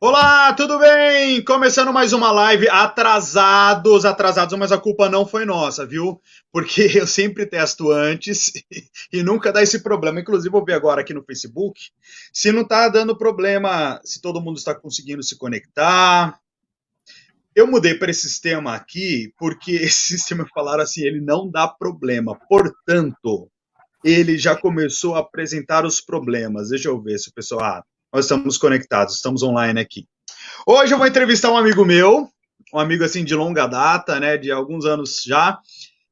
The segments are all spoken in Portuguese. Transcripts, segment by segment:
Olá, tudo bem? Começando mais uma live, atrasados, mas a culpa não foi nossa, viu? Porque eu sempre testo antes e nunca dá esse problema. Inclusive, eu vi agora aqui no Facebook se não tá dando problema, se todo mundo está conseguindo se conectar. Eu mudei para esse sistema aqui porque esse sistema falaram assim, ele não dá problema. Portanto, ele já começou a apresentar os problemas. Deixa eu ver se o pessoal. Nós estamos conectados, estamos online aqui. Hoje eu vou entrevistar um amigo meu, um amigo assim de longa data, né, de alguns anos já,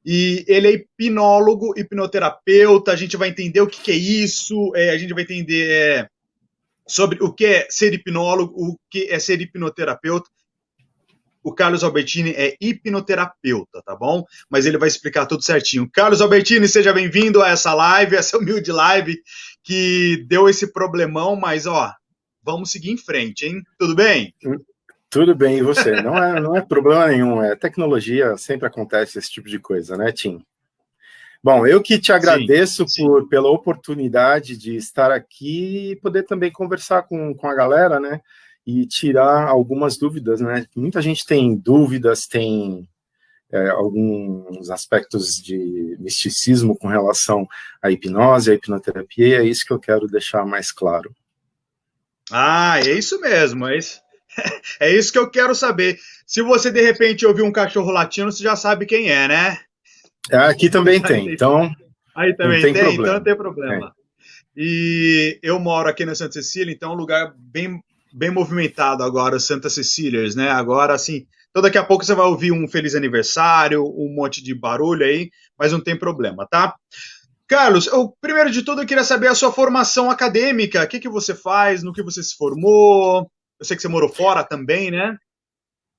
e ele é hipnólogo, hipnoterapeuta. A gente vai entender o que, que é isso, a gente vai entender sobre o que é ser hipnólogo, o que é ser hipnoterapeuta. O Carlos Albertini é hipnoterapeuta, tá bom? Mas ele vai explicar tudo certinho. Carlos Albertini, seja bem-vindo a essa live, essa humilde live que deu esse problemão, mas ó, vamos seguir em frente, hein? Tudo bem? Tudo bem, e você? Não é problema nenhum, tecnologia, sempre acontece esse tipo de coisa, né, Tim? Bom, eu que te agradeço pela oportunidade de estar aqui e poder também conversar com a galera, né, e tirar algumas dúvidas, né? Muita gente tem dúvidas, tem alguns aspectos de misticismo com relação à hipnose, à hipnoterapia, e é isso que eu quero deixar mais claro. Ah, é isso mesmo, é isso que eu quero saber. Se você de repente ouvir um cachorro latindo, você já sabe quem é, né? Aqui também tem, então aí não também tem tem, então problema. não tem problema. E eu moro aqui na Santa Cecília, então é um lugar bem movimentado agora, Santa Cecílias, né? Agora, assim, então daqui a pouco você vai ouvir um feliz aniversário, um monte de barulho aí, mas não tem problema, tá? Carlos, primeiro de tudo eu queria saber a sua formação acadêmica, o que você faz, no que você se formou, eu sei que você morou fora também, né?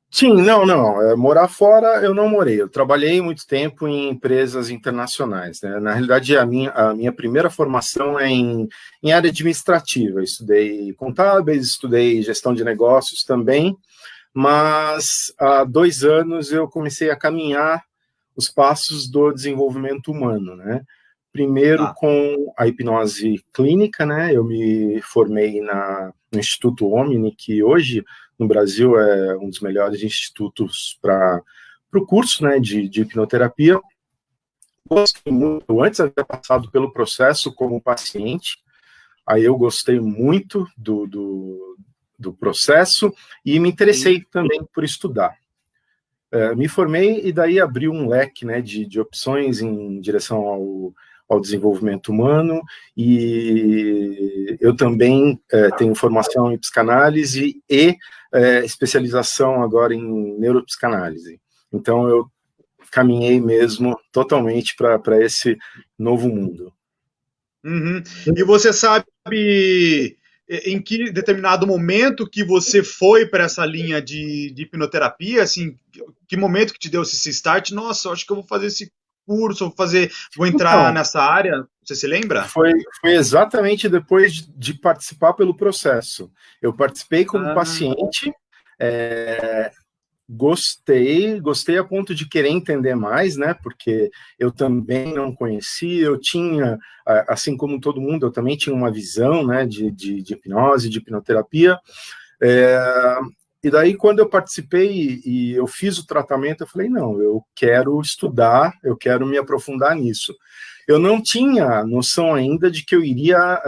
Sim, não. Morar fora eu não morei. Eu trabalhei muito tempo em empresas internacionais, né? Na realidade, a minha primeira formação é em área administrativa. Eu estudei contábeis, estudei gestão de negócios também, mas há 2 anos eu comecei a caminhar os passos do desenvolvimento humano, né? Primeiro Tá. com a hipnose clínica, né? Eu me formei no Instituto Omni, que hoje no Brasil é um dos melhores institutos para o curso, né, de hipnoterapia. Gostei muito, antes havia passado pelo processo como paciente, aí eu gostei muito do processo e me interessei também por estudar. Me formei e daí abri um leque, né, de opções em direção ao desenvolvimento humano, e eu também tenho formação em psicanálise e especialização agora em neuropsicanálise. Então eu caminhei mesmo totalmente para esse novo mundo. Uhum. E você sabe em que determinado momento que você foi para essa linha de hipnoterapia, assim, que momento que te deu esse start? Nossa, eu acho que eu vou fazer esse curso, vou entrar Então, nessa área. Você se lembra? foi exatamente depois de participar pelo processo. Eu participei como Ah, paciente, é, gostei a ponto de querer entender mais, né? Porque eu também não conhecia, eu tinha, assim como todo mundo, eu também tinha uma visão, né, de hipnose, de hipnoterapia. É, e daí, quando eu participei e eu fiz o tratamento, eu falei, não, eu quero estudar, eu quero me aprofundar nisso. Eu não tinha noção ainda de que eu iria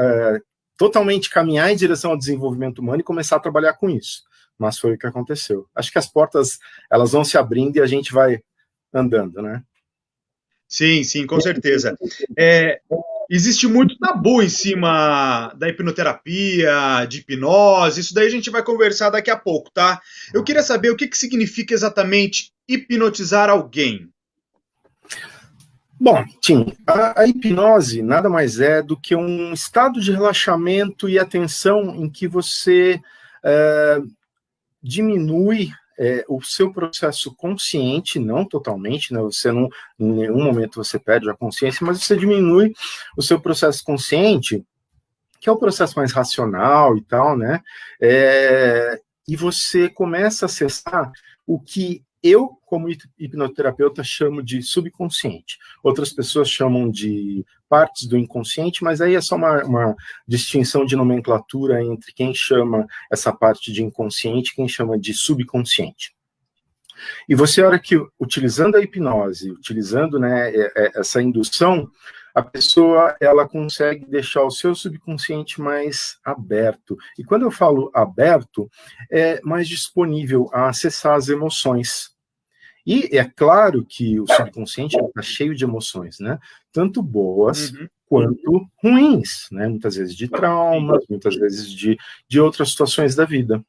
totalmente caminhar em direção ao desenvolvimento humano e começar a trabalhar com isso. Mas foi o que aconteceu. Acho que as portas, elas vão se abrindo e a gente vai andando, né? sim, com certeza. Existe muito tabu em cima da hipnoterapia, de hipnose. Isso daí a gente vai conversar daqui a pouco, tá? Eu queria saber o que significa exatamente hipnotizar alguém. Bom, Tim, a hipnose nada mais é do que um estado de relaxamento e atenção em que você diminui o seu processo consciente, não totalmente, né? Você não, em nenhum momento você perde a consciência, mas você diminui o seu processo consciente, que é o processo mais racional e tal, né? E você começa a acessar o que Eu, como hipnoterapeuta, chamo de subconsciente. Outras pessoas chamam de partes do inconsciente, mas aí é só uma distinção de nomenclatura entre quem chama essa parte de inconsciente e quem chama de subconsciente. E você, a hora que, utilizando a hipnose, utilizando, né, essa indução, a pessoa, ela consegue deixar o seu subconsciente mais aberto. E quando eu falo aberto, é mais disponível a acessar as emoções. E é claro que o subconsciente está cheio de emoções, né? Tanto boas quanto ruins, né? Muitas vezes de traumas, muitas vezes de outras situações da vida.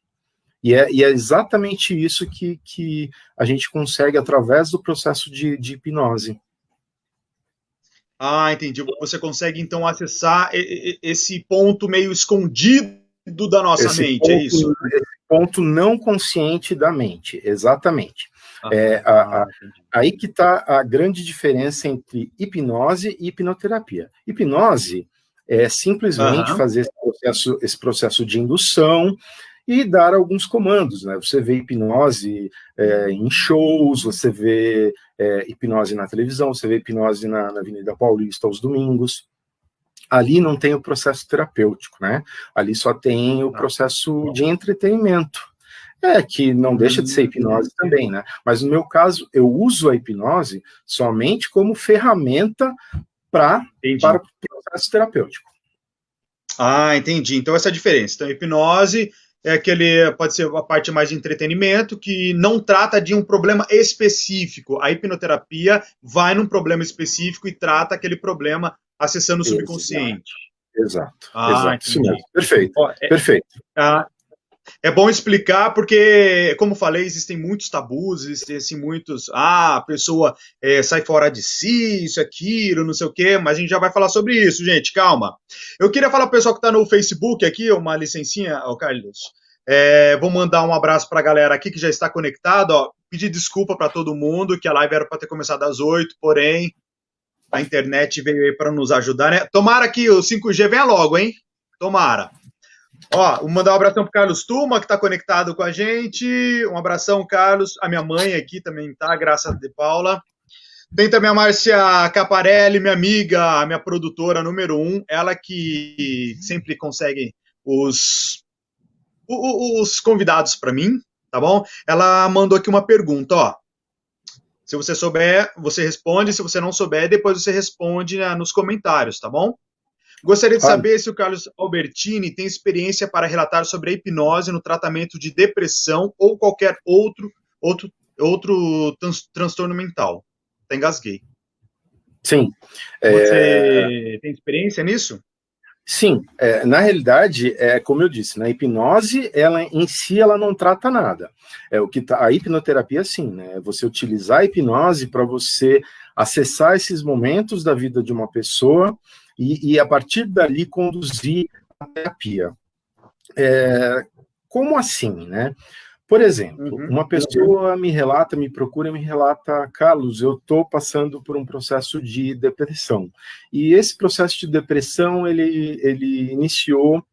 E é exatamente isso que a gente consegue através do processo de hipnose. Ah, entendi. Você consegue, então, acessar esse ponto meio escondido da nossa mente, é isso? Esse ponto não consciente da mente, exatamente. Aí que está a grande diferença entre hipnose e hipnoterapia. Hipnose é simplesmente fazer esse processo de indução e dar alguns comandos, né? Você vê hipnose em shows, você vê hipnose na televisão, você vê hipnose na Avenida Paulista aos domingos. Ali não tem o processo terapêutico, né? Ali só tem o processo de entretenimento. Que não deixa de ser hipnose também, né? Mas no meu caso, eu uso a hipnose somente como ferramenta para o processo terapêutico. Ah, entendi. Então essa é a diferença. Então, a hipnose pode ser a parte mais de entretenimento, que não trata de um problema específico. A hipnoterapia vai num problema específico e trata aquele problema acessando o subconsciente. Exato. Isso mesmo. Perfeito. Perfeito. É bom explicar porque, como falei, existem muitos tabus, existem assim, muitos, a pessoa sai fora de si, isso, aquilo, não sei o quê, mas a gente já vai falar sobre isso, gente, calma. Eu queria falar pro pessoal que está no Facebook aqui, uma licencinha, Carlos, vou mandar um abraço para a galera aqui que já está conectada, pedir desculpa para todo mundo, que a live era para ter começado às 8, porém, a internet veio aí para nos ajudar, né? Tomara que o 5G venha logo, hein? Tomara. Vou mandar um abração pro Carlos Tuma, que tá conectado com a gente. Um abração, Carlos. A minha mãe aqui também tá, graças a Paula. Tem também a Márcia Caparelli, minha amiga, a minha produtora número 1. Ela que sempre consegue os convidados para mim, tá bom? Ela mandou aqui uma pergunta, Se você souber, você responde. Se você não souber, depois você responde nos comentários, tá bom? Gostaria de saber se o Carlos Albertini tem experiência para relatar sobre a hipnose no tratamento de depressão ou qualquer outro transtorno mental. Até engasguei. Sim. Você tem experiência nisso? Sim. Na realidade, como eu disse, na hipnose, ela em si, ela não trata nada. A hipnoterapia, sim, né? Você utilizar a hipnose para você acessar esses momentos da vida de uma pessoa e a partir dali conduzir a terapia. Como assim, né? Por exemplo, uma pessoa me procura e me relata, Carlos, eu estou passando por um processo de depressão. E esse processo de depressão, ele iniciou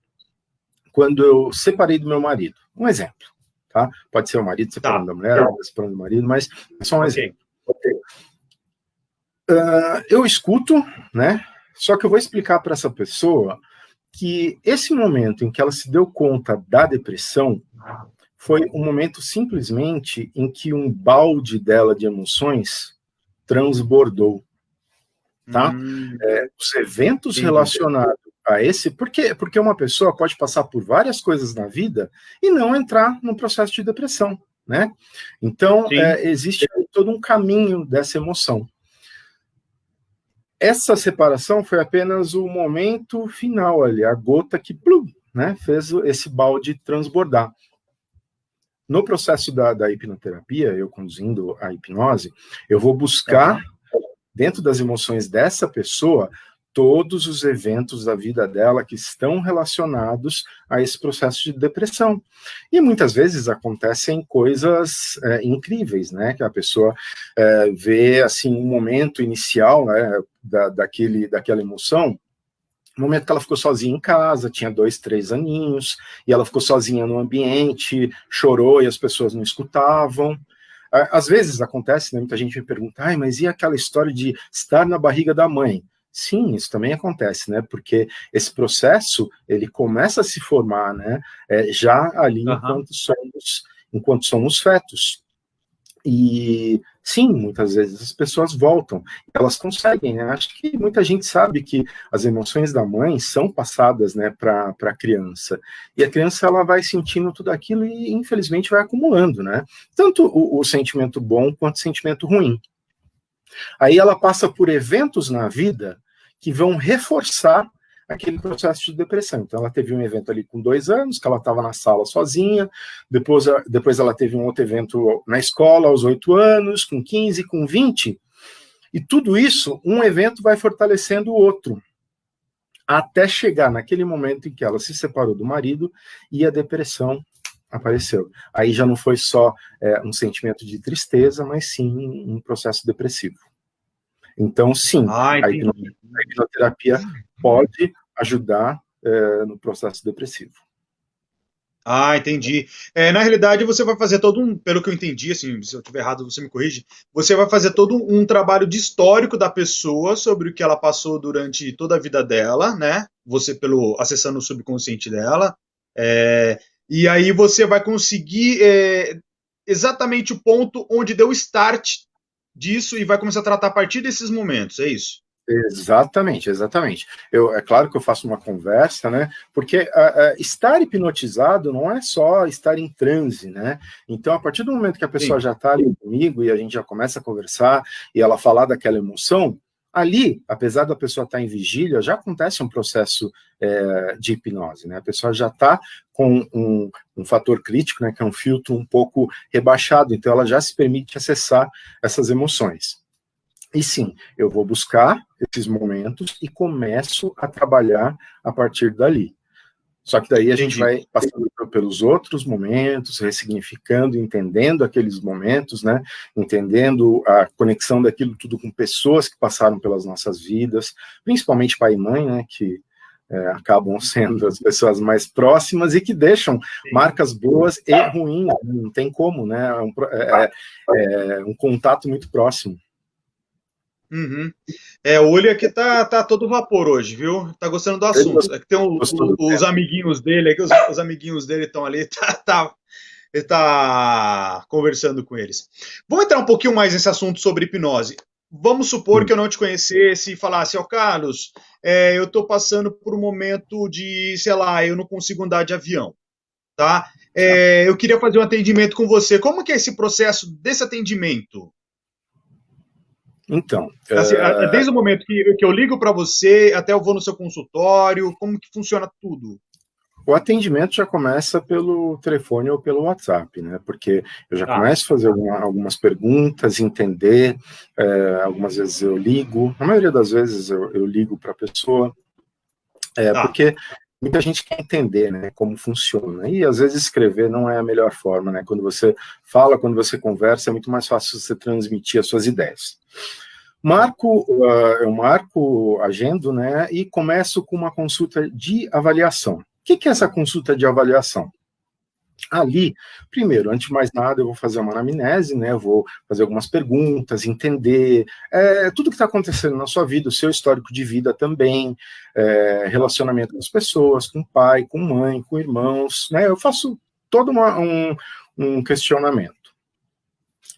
quando eu separei do meu marido. Um exemplo, tá? Pode ser o marido separando da mulher, separando do marido, mas é só um exemplo. Eu escuto, né? Só que eu vou explicar para essa pessoa que esse momento em que ela se deu conta da depressão foi um momento simplesmente em que um balde dela de emoções transbordou, tá? Os eventos relacionados a esse... Porque uma pessoa pode passar por várias coisas na vida e não entrar no processo de depressão, né? Então, existe todo um caminho dessa emoção. Essa separação foi apenas o momento final ali, a gota que né, fez esse balde transbordar. No processo da hipnoterapia, eu conduzindo a hipnose, eu vou buscar, dentro das emoções dessa pessoa, todos os eventos da vida dela que estão relacionados a esse processo de depressão. E muitas vezes acontecem coisas incríveis, né? Que a pessoa vê assim, um momento inicial, né, daquela emoção, no momento que ela ficou sozinha em casa, tinha 2, 3 aninhos, e ela ficou sozinha no ambiente, chorou e as pessoas não escutavam. Às vezes acontece, né, muita gente me pergunta, mas e aquela história de estar na barriga da mãe? Sim, isso também acontece, né, porque esse processo, ele começa a se formar, né, já ali Aham. enquanto somos fetos. E sim, muitas vezes as pessoas voltam, elas conseguem, né? Acho que muita gente sabe que as emoções da mãe são passadas, né, para a criança, e a criança ela vai sentindo tudo aquilo e infelizmente vai acumulando, né? Tanto o sentimento bom quanto o sentimento ruim. Aí ela passa por eventos na vida que vão reforçar aquele processo de depressão. Então, ela teve um evento ali com 2 anos, que ela estava na sala sozinha, depois ela teve um outro evento na escola aos 8 anos, com 15, com 20, e tudo isso, um evento vai fortalecendo o outro, até chegar naquele momento em que ela se separou do marido e a depressão apareceu. Aí já não foi só um sentimento de tristeza, mas sim um processo depressivo. Então, sim, a Entendi. hipnoterapia pode ajudar no processo depressivo. Entendi. Na realidade, você vai fazer todo pelo que eu entendi, assim, se eu estiver errado, você me corrige, você vai fazer todo um trabalho de histórico da pessoa sobre o que ela passou durante toda a vida dela, né? Você acessando o subconsciente dela, e aí você vai conseguir exatamente o ponto onde deu o start disso e vai começar a tratar a partir desses momentos, é isso? Exatamente, exatamente. É claro que eu faço uma conversa, né? Porque estar hipnotizado não é só estar em transe, né? Então, a partir do momento que a pessoa Sim. já está ali comigo e a gente já começa a conversar e ela falar daquela emoção, ali, apesar da pessoa estar em vigília, já acontece um processo de hipnose, né? A pessoa já está com um fator crítico, né? Que é um filtro um pouco rebaixado, então ela já se permite acessar essas emoções. E sim, eu vou buscar esses momentos e começo a trabalhar a partir dali. Só que daí a gente Entendi. vai passando pelos outros momentos, ressignificando, entendendo aqueles momentos, né? Entendendo a conexão daquilo tudo com pessoas que passaram pelas nossas vidas, principalmente pai e mãe, né? Que acabam sendo as pessoas mais próximas e que deixam Sim. marcas boas e ruins, né? Não tem como, né? É um contato muito próximo. Uhum. O olho aqui tá todo vapor hoje, viu? Tá gostando do Ele assunto. É que tem gostou do os tema. amiguinhos dele aqui, os amiguinhos dele estão ali, ele tá conversando com eles. Vamos entrar um pouquinho mais nesse assunto sobre hipnose. Vamos supor que eu não te conhecesse e falasse, Carlos, eu tô passando por um momento de, sei lá, eu não consigo andar de avião, tá? Eu queria fazer um atendimento com você. Como que é esse processo desse atendimento? Então, Assim, desde o momento que eu ligo para você, até eu vou no seu consultório, como que funciona tudo? o atendimento já começa pelo telefone ou pelo WhatsApp, né? Porque eu já Tá, começo a fazer algumas perguntas, entender. Algumas vezes eu ligo, na maioria das vezes eu ligo para a pessoa, tá. porque muita gente quer entender, né, como funciona. E às vezes escrever não é a melhor forma, né? Quando você fala, quando você conversa, é muito mais fácil você transmitir as suas ideias. Eu marco, agendo, né, e começo com uma consulta de avaliação. O que é essa consulta de avaliação? Ali, primeiro, antes de mais nada, eu vou fazer uma anamnese, né? Eu vou fazer algumas perguntas, entender tudo que está acontecendo na sua vida, o seu histórico de vida também, relacionamento com as pessoas, com pai, com mãe, com irmãos, né? Eu faço todo um questionamento.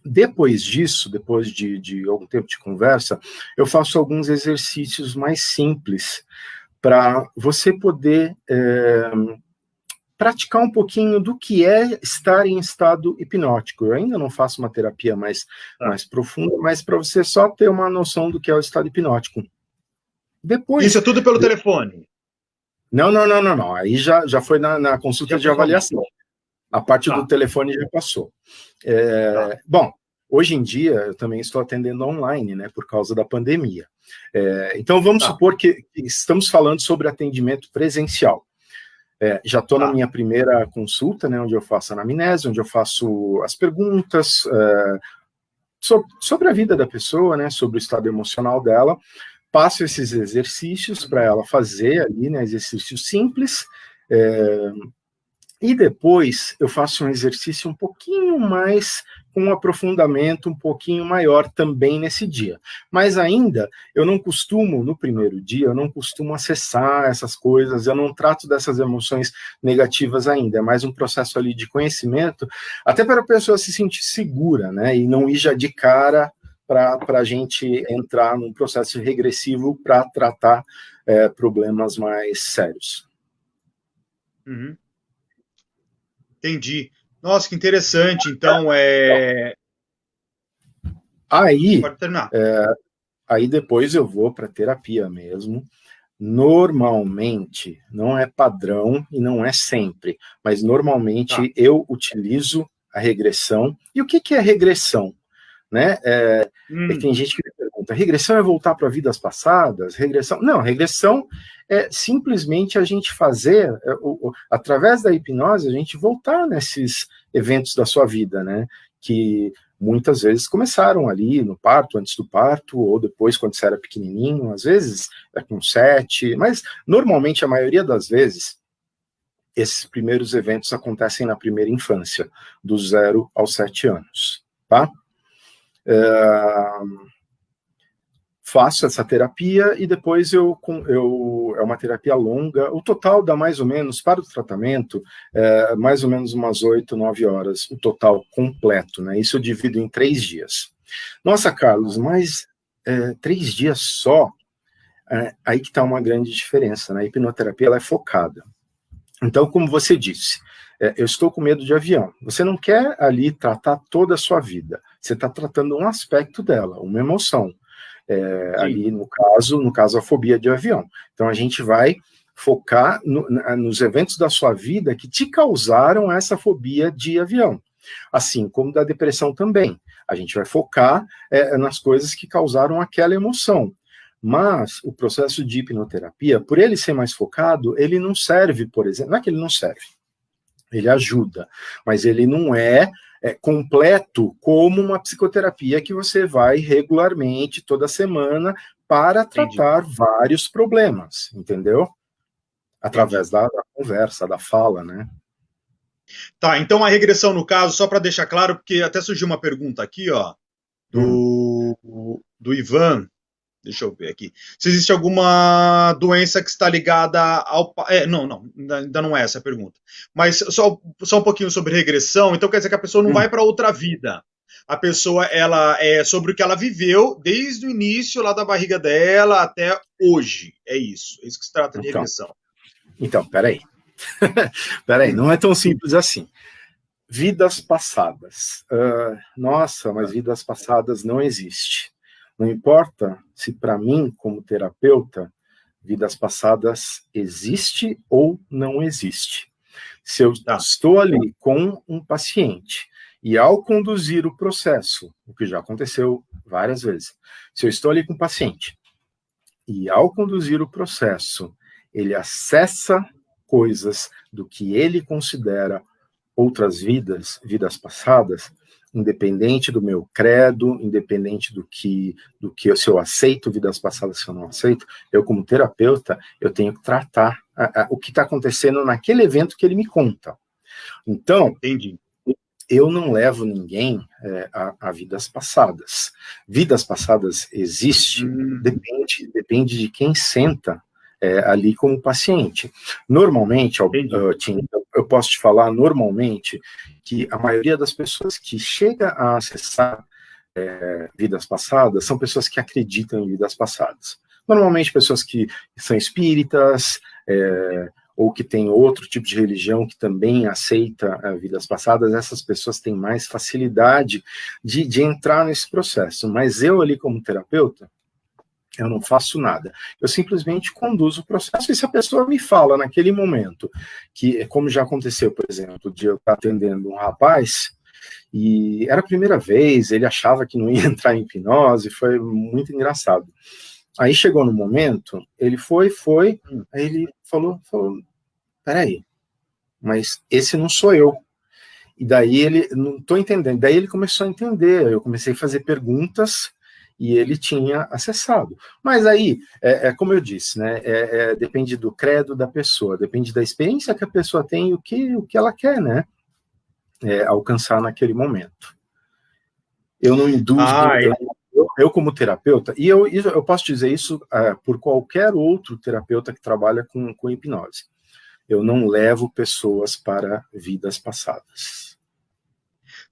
Depois disso, depois de algum tempo de conversa, eu faço alguns exercícios mais simples para você poder praticar um pouquinho do que é estar em estado hipnótico. Eu ainda não faço uma terapia mais Tá. profunda, mas para você só ter uma noção do que é o estado hipnótico. Isso Depois. é tudo pelo telefone. Não. Aí já foi na consulta Já de pessoalmente. avaliação. A parte do Tá, telefone já passou. tá. Bom, hoje em dia eu também estou atendendo online, né, por causa da pandemia. Então vamos Tá, supor que estamos falando sobre atendimento presencial. Já estou na tá. minha primeira consulta, né, onde eu faço a anamnese, onde eu faço as perguntas sobre a vida da pessoa, né, sobre o estado emocional dela, passo esses exercícios para ela fazer ali, né, exercícios simples, E depois eu faço um exercício um pouquinho mais, com um aprofundamento um pouquinho maior também nesse dia. Mas ainda, eu não costumo, no primeiro dia, eu não costumo acessar essas coisas, eu não trato dessas emoções negativas ainda. É mais um processo ali de conhecimento, até para a pessoa se sentir segura, né? E não ir já de cara para a gente entrar num processo regressivo para tratar problemas mais sérios. Uhum. Entendi. Nossa, que interessante. Então, Aí, pode terminar. aí depois eu vou para terapia mesmo. Normalmente, não é padrão e não é sempre, mas Tá. normalmente eu utilizo a regressão. E o que é regressão? Né? Que tem gente que me pergunta, regressão é voltar para vidas passadas? Regressão? Não, regressão é simplesmente a gente fazer, através da hipnose, a gente voltar nesses eventos da sua vida, né? Que muitas vezes começaram ali no parto, antes do parto, ou depois quando você era pequenininho, às vezes é com 7, mas normalmente a maioria das vezes esses primeiros eventos acontecem na primeira infância, do 0 aos 7 anos, tá? Faço essa terapia e depois é uma terapia longa. O total dá mais ou menos, para o tratamento, mais ou menos umas 8, 9 horas, o total completo, né? Isso eu divido em 3 dias. Nossa, Carlos, mas 3 dias só? Aí que está uma grande diferença, né? A hipnoterapia ela é focada. Então, como você disse, eu estou com medo de avião. Você não quer ali tratar toda a sua vida. Você está tratando um aspecto dela, uma emoção. Ali no caso a fobia de avião. Então a gente vai focar nos eventos da sua vida que te causaram essa fobia de avião, assim como da depressão também. A gente vai focar nas coisas que causaram aquela emoção. Mas o processo de hipnoterapia, por ele ser mais focado, ele não serve, por exemplo, não é que ele não serve, ele ajuda, mas ele não é completo como uma psicoterapia que você vai regularmente, toda semana, para Entendi. tratar vários problemas, entendeu? Entendi. Através da conversa, da fala, né? Tá, então a regressão, no caso, só para deixar claro, porque até surgiu uma pergunta aqui, ó, do Ivan. Deixa eu ver aqui. Se existe alguma doença que está ligada ao. Não, ainda não é essa a pergunta. Mas só um pouquinho sobre regressão. Então quer dizer que a pessoa não vai para outra vida. A pessoa, ela é sobre o que ela viveu desde o início lá da barriga dela até hoje. É isso. É isso que se trata de regressão. Então, peraí. Peraí, não é tão simples assim. Vidas passadas. Nossa, mas vidas passadas não existe. Não importa se para mim, como terapeuta, vidas passadas existe ou não existe. Se eu estou ali com um paciente e ao conduzir o processo, o que já aconteceu várias vezes, se eu estou ali com o paciente e ao conduzir o processo, ele acessa coisas do que ele considera outras vidas passadas, independente do meu credo, independente do que se eu aceito vidas passadas, se eu não aceito, eu como terapeuta, eu tenho que tratar o que está acontecendo naquele evento que ele me conta. Então, entendi. Eu não levo ninguém a vidas passadas. Vidas passadas existe, depende de quem senta ali como paciente. Normalmente, eu posso te falar normalmente que a maioria das pessoas que chega a acessar vidas passadas são pessoas que acreditam em vidas passadas. Normalmente pessoas que são espíritas, ou que tem outro tipo de religião que também aceita vidas passadas, essas pessoas têm mais facilidade de entrar nesse processo. Mas eu ali como terapeuta, eu não faço nada. Eu simplesmente conduzo o processo e se a pessoa me fala naquele momento, que como já aconteceu, por exemplo, de eu estar atendendo um rapaz, e era a primeira vez, ele achava que não ia entrar em hipnose, foi muito engraçado. Aí chegou no momento, ele foi, aí ele falou, peraí, mas esse não sou eu. E daí ele, não estou entendendo, daí ele começou a entender, eu comecei a fazer perguntas, e ele tinha acessado. Mas aí, como eu disse, né, depende do credo da pessoa, depende da experiência que a pessoa tem e o que ela quer, né, alcançar naquele momento. Eu não induzo, eu como terapeuta, e eu posso dizer isso por qualquer outro terapeuta que trabalha com hipnose. Eu não levo pessoas para vidas passadas.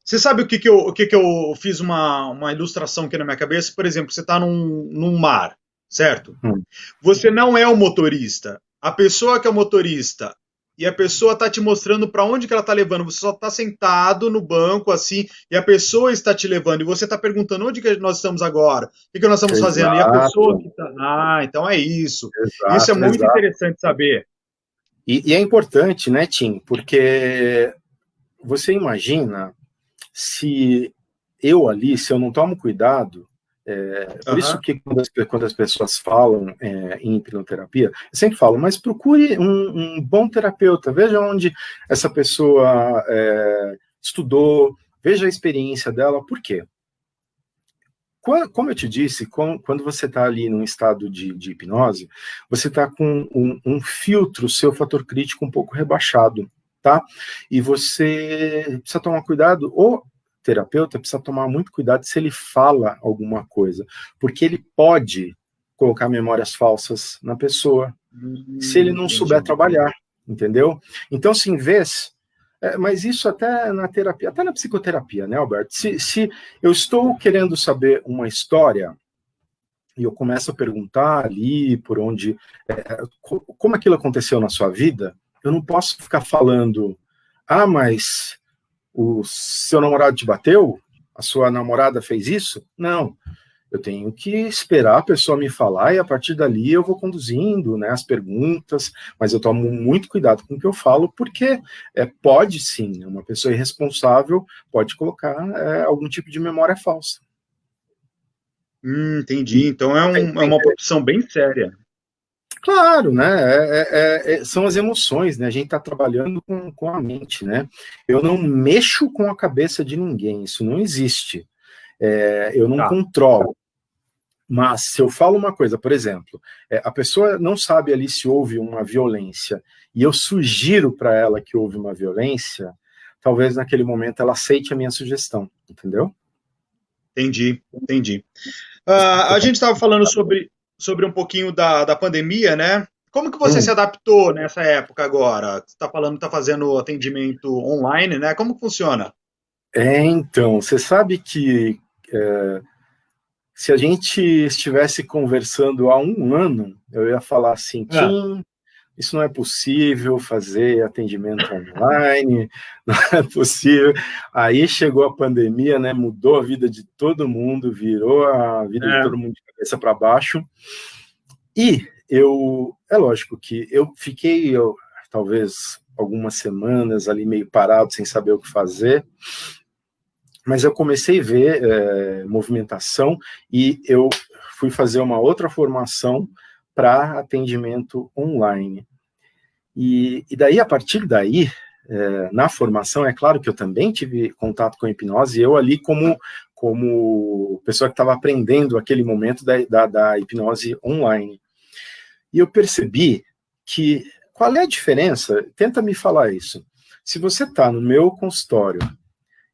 Você sabe o que eu fiz uma ilustração aqui na minha cabeça? Por exemplo, você está num mar, certo? Você não é o motorista. A pessoa que é o motorista e a pessoa está te mostrando para onde que ela está levando. Você só está sentado no banco assim e a pessoa está te levando e você está perguntando onde que nós estamos agora, o que nós estamos fazendo. E a pessoa que está... então é isso. Exato, isso é muito interessante saber. E é importante, né, Tim? Porque você imagina se eu ali, se eu não tomo cuidado, por isso que quando as pessoas falam em hipnoterapia, eu sempre falo, mas procure um bom terapeuta, veja onde essa pessoa estudou, veja a experiência dela, por quê? Como eu te disse, quando você está ali num estado de hipnose, você está com um filtro, seu fator crítico um pouco rebaixado, tá? E você precisa tomar cuidado, o terapeuta precisa tomar muito cuidado se ele fala alguma coisa, porque ele pode colocar memórias falsas na pessoa, se ele não souber trabalhar, entendeu? Então, se em vez... mas isso até na terapia, até na psicoterapia, né, Alberto? Se eu estou querendo saber uma história e eu começo a perguntar ali por onde, como aquilo aconteceu na sua vida, eu não posso ficar falando, mas o seu namorado te bateu? A sua namorada fez isso? Não. Eu tenho que esperar a pessoa me falar e a partir dali eu vou conduzindo, né, as perguntas, mas eu tomo muito cuidado com o que eu falo, porque pode sim, uma pessoa irresponsável pode colocar algum tipo de memória falsa. Entendi. Então é uma profissão bem séria. Claro, né? São as emoções, né? A gente está trabalhando com a mente, né? Eu não mexo com a cabeça de ninguém, isso não existe. Eu não controlo. Mas se eu falo uma coisa, por exemplo, a pessoa não sabe ali se houve uma violência, e eu sugiro para ela que houve uma violência, talvez naquele momento ela aceite a minha sugestão, entendeu? Entendi. A gente estava falando sobre um pouquinho da pandemia, né? Como que você se adaptou nessa época agora? Você está falando que está fazendo atendimento online, né? Como funciona? Então, você sabe que se a gente estivesse conversando há um ano, eu ia falar assim, Tim, isso não é possível fazer atendimento online, não é possível. Aí chegou a pandemia, né? Mudou a vida de todo mundo, virou a vida de todo mundo de cabeça para baixo. E é lógico que eu fiquei, talvez, algumas semanas ali meio parado, sem saber o que fazer, mas eu comecei a ver movimentação e eu fui fazer uma outra formação para atendimento online. E daí, a partir daí, na formação, é claro que eu também tive contato com a hipnose, eu ali como pessoa que estava aprendendo aquele momento da hipnose online. E eu percebi que, qual é a diferença? Tenta me falar isso. Se você está no meu consultório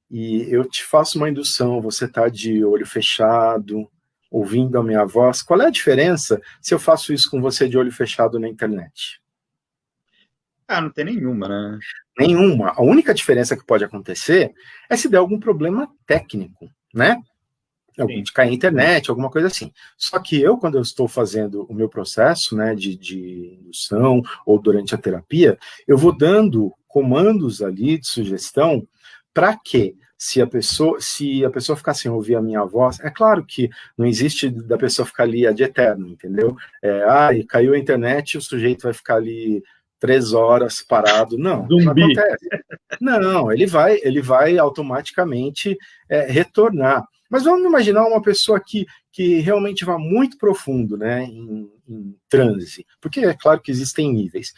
e eu te faço uma indução, você está de olho fechado, ouvindo a minha voz, qual é a diferença se eu faço isso com você de olho fechado na internet? Não tem nenhuma, né? Nenhuma. A única diferença que pode acontecer é se der algum problema técnico, né? De cair na internet, alguma coisa assim. Só que quando eu estou fazendo o meu processo, né, de indução ou durante a terapia, eu vou dando comandos ali de sugestão para que, se a pessoa ficar sem ouvir a minha voz, é claro que não existe da pessoa ficar ali ad eterno, entendeu? Caiu a internet, o sujeito vai ficar ali 3 horas parado. Não, não acontece. Não, ele vai automaticamente retornar. Mas vamos imaginar uma pessoa que realmente vá muito profundo, né, em transe, porque é claro que existem níveis.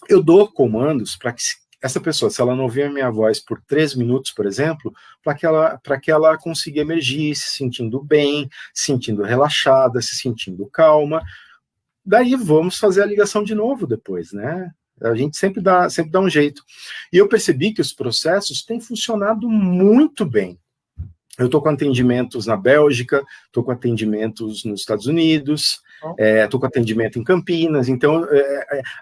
Eu dou comandos para que essa pessoa, se ela não ouvir a minha voz por 3 minutos, por exemplo, para que ela consiga emergir, se sentindo bem, se sentindo relaxada, se sentindo calma, daí vamos fazer a ligação de novo depois, né? A gente sempre dá um jeito. E eu percebi que os processos têm funcionado muito bem. Eu estou com atendimentos na Bélgica, estou com atendimentos nos Estados Unidos, estou com atendimento em Campinas, então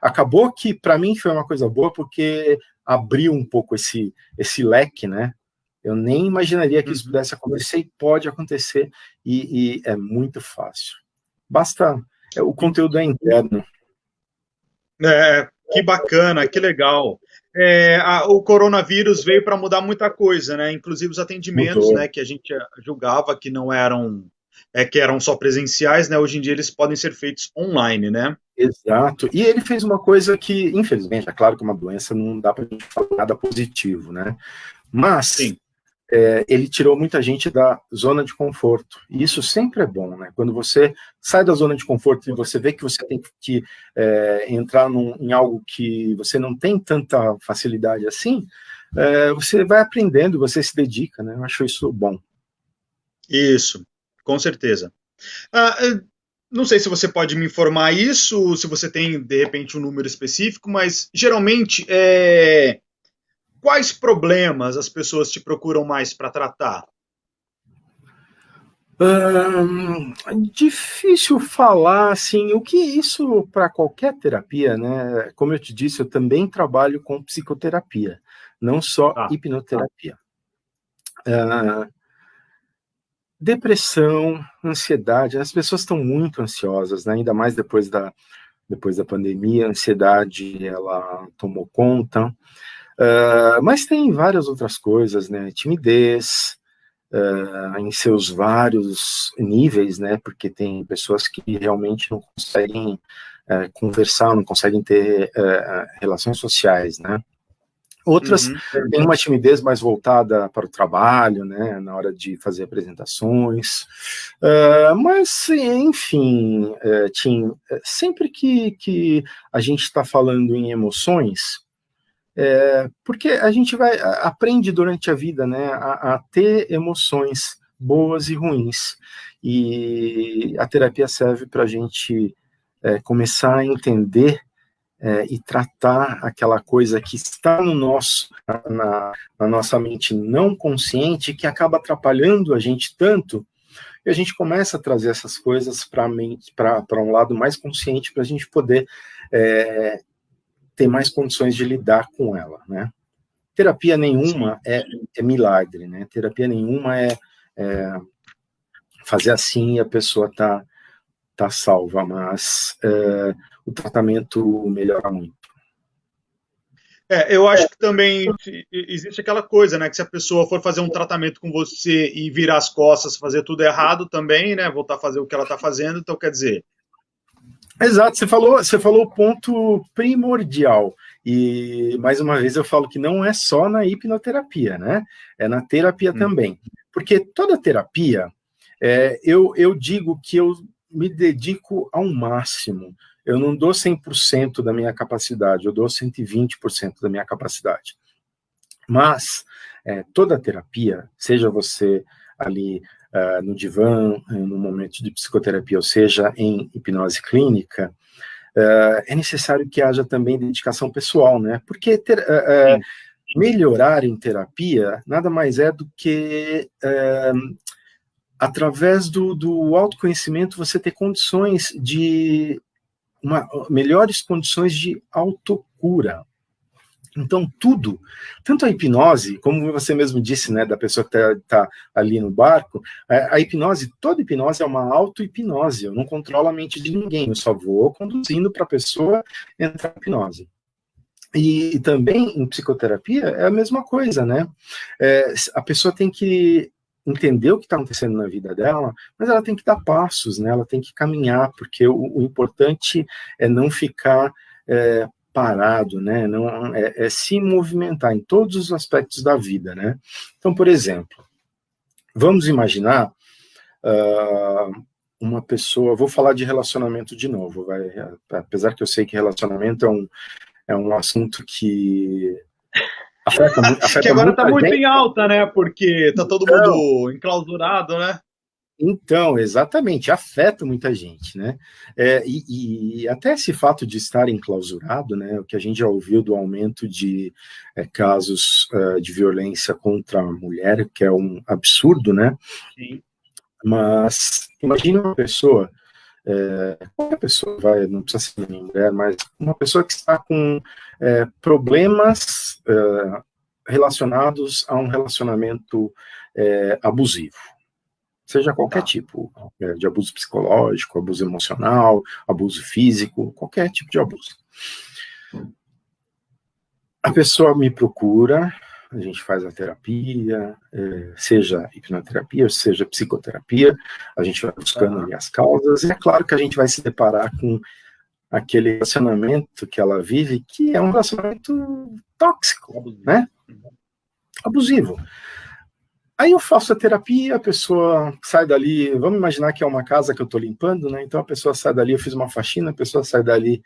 acabou que para mim foi uma coisa boa, porque abriu um pouco esse leque, né? Eu nem imaginaria que isso pudesse acontecer, e pode acontecer, e é muito fácil. Basta, o conteúdo é interno. Que bacana, que legal. O coronavírus veio para mudar muita coisa, né? Inclusive os atendimentos, Mudou. né, que a gente julgava que não eram, que eram só presenciais, né? Hoje em dia eles podem ser feitos online, né? Exato. E ele fez uma coisa que, infelizmente, é claro que uma doença não dá para a gente falar nada positivo, né? Mas Sim. Ele tirou muita gente da zona de conforto. E isso sempre é bom, né? Quando você sai da zona de conforto e você vê que você tem que entrar em algo que você não tem tanta facilidade assim, você vai aprendendo, você se dedica, né? Eu acho isso bom. Isso, com certeza. Não sei se você pode me informar isso, se você tem, de repente, um número específico, mas geralmente, quais problemas as pessoas te procuram mais para tratar? Difícil falar, assim, o que isso para qualquer terapia, né? Como eu te disse, eu também trabalho com psicoterapia, não só hipnoterapia. Depressão, ansiedade, as pessoas estão muito ansiosas, né? Ainda mais depois da pandemia, a ansiedade, ela tomou conta. Mas tem várias outras coisas, né? Timidez, em seus vários níveis, né? Porque tem pessoas que realmente não conseguem conversar, não conseguem ter relações sociais, né? Outras têm uma timidez mais voltada para o trabalho, né, na hora de fazer apresentações, mas, enfim, Tim, sempre que a gente está falando em emoções, porque a gente aprende durante a vida, né, a ter emoções boas e ruins, e a terapia serve para a gente começar a entender e tratar aquela coisa que está na nossa mente não consciente, que acaba atrapalhando a gente tanto, e a gente começa a trazer essas coisas para um lado mais consciente, para a gente poder ter mais condições de lidar com ela, né? Terapia nenhuma é milagre, né? Terapia nenhuma é fazer assim e a pessoa tá salva, mas o tratamento melhora muito. Eu acho que também existe aquela coisa, né, que se a pessoa for fazer um tratamento com você e virar as costas, fazer tudo errado também, né, voltar a fazer o que ela está fazendo, então quer dizer... Exato, você falou o ponto primordial, e mais uma vez eu falo que não é só na hipnoterapia, né, é na terapia também, porque toda terapia, eu digo que eu me dedico ao máximo. Eu não dou 100% da minha capacidade, eu dou 120% da minha capacidade. Mas toda terapia, seja você ali no divã, no momento de psicoterapia, ou seja, em hipnose clínica, é necessário que haja também dedicação pessoal, né? Porque melhorar em terapia nada mais é do que através do autoconhecimento você ter condições de melhores condições de autocura. Então, tanto a hipnose, como você mesmo disse, né, da pessoa que tá ali no barco, a hipnose, toda hipnose é uma auto-hipnose, eu não controlo a mente de ninguém, eu só vou conduzindo para a pessoa entrar em hipnose. E também em psicoterapia é a mesma coisa, né? A pessoa tem que entender o que está acontecendo na vida dela, mas ela tem que dar passos, né? Ela tem que caminhar, porque o importante é não ficar parado, né? Não, se movimentar em todos os aspectos da vida, né? Então, por exemplo, vamos imaginar uma pessoa, vou falar de relacionamento de novo, apesar que eu sei que relacionamento é um assunto que Que afeta agora está muita muito gente. em alta, né? Porque está todo mundo enclausurado, né? Então, exatamente, afeta muita gente, né? E até esse fato de estar enclausurado, né? O que a gente já ouviu do aumento de casos de violência contra a mulher, que é um absurdo, né? Sim. Mas imagine uma pessoa, qualquer pessoa, não precisa ser nem mulher, mas uma pessoa que está com problemas relacionados a um relacionamento abusivo. Seja qualquer tipo de abuso psicológico, abuso emocional, abuso físico, qualquer tipo de abuso. A pessoa me procura, a gente faz a terapia, seja hipnoterapia, seja psicoterapia, a gente vai buscando ali as causas, e é claro que a gente vai se deparar com aquele relacionamento que ela vive, que é um relacionamento tóxico, né? Abusivo. Aí eu faço a terapia, a pessoa sai dali, vamos imaginar que é uma casa que eu estou limpando, né? Então a pessoa sai dali, eu fiz uma faxina, a pessoa sai dali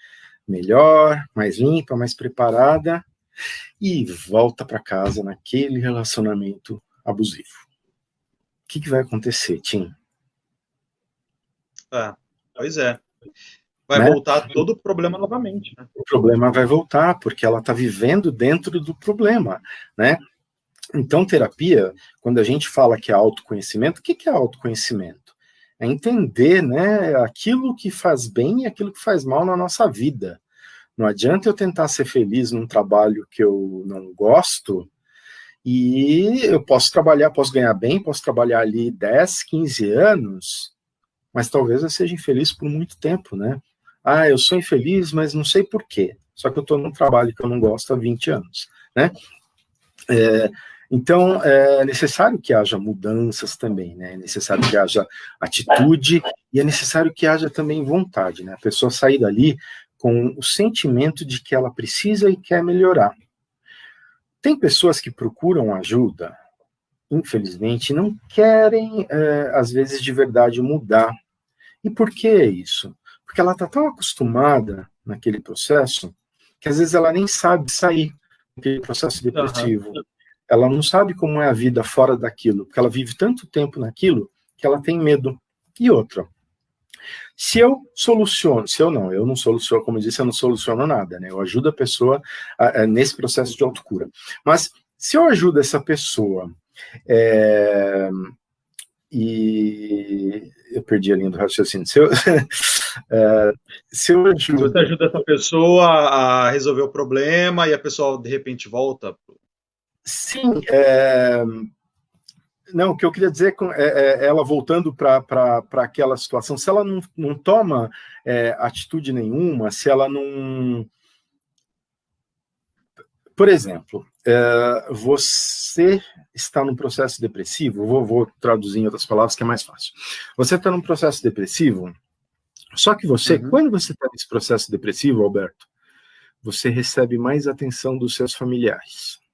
melhor, mais limpa, mais preparada, e volta para casa naquele relacionamento abusivo. O que vai acontecer, Tim? Pois é. Vai Né? voltar todo o problema novamente, né? O problema vai voltar, porque ela está vivendo dentro do problema, né? Então, terapia, quando a gente fala que é autoconhecimento, o que é autoconhecimento? É entender, né, aquilo que faz bem e aquilo que faz mal na nossa vida. Não adianta eu tentar ser feliz num trabalho que eu não gosto, e eu posso trabalhar, posso ganhar bem, posso trabalhar ali 10, 15 anos, mas talvez eu seja infeliz por muito tempo, né? Ah, eu sou infeliz, mas não sei por quê. Só que eu estou num trabalho que eu não gosto há 20 anos, né? Então, é necessário que haja mudanças também, né? É necessário que haja atitude e é necessário que haja também vontade, né? A pessoa sair dali com o sentimento de que ela precisa e quer melhorar. Tem pessoas que procuram ajuda, infelizmente, não querem, às vezes, de verdade mudar. E por que isso? Porque ela está tão acostumada naquele processo que, às vezes, ela nem sabe sair daquele processo depressivo. Ela não sabe como é a vida fora daquilo, porque ela vive tanto tempo naquilo que ela tem medo. E outra, se eu não soluciono, como eu disse, eu não soluciono nada, né? Eu ajudo a pessoa nesse processo de autocura. Mas se eu ajudo essa pessoa e eu perdi a linha do raciocínio. Se eu ajudo... Se você ajuda essa pessoa a resolver o problema e a pessoa de repente volta. Sim, não, o que eu queria dizer é ela voltando para aquela situação, se ela não toma atitude nenhuma, se ela não... Por exemplo, você está num processo depressivo, vou traduzir em outras palavras que é mais fácil. Você está num processo depressivo, só que você, quando você está nesse processo depressivo, Alberto, você recebe mais atenção dos seus familiares.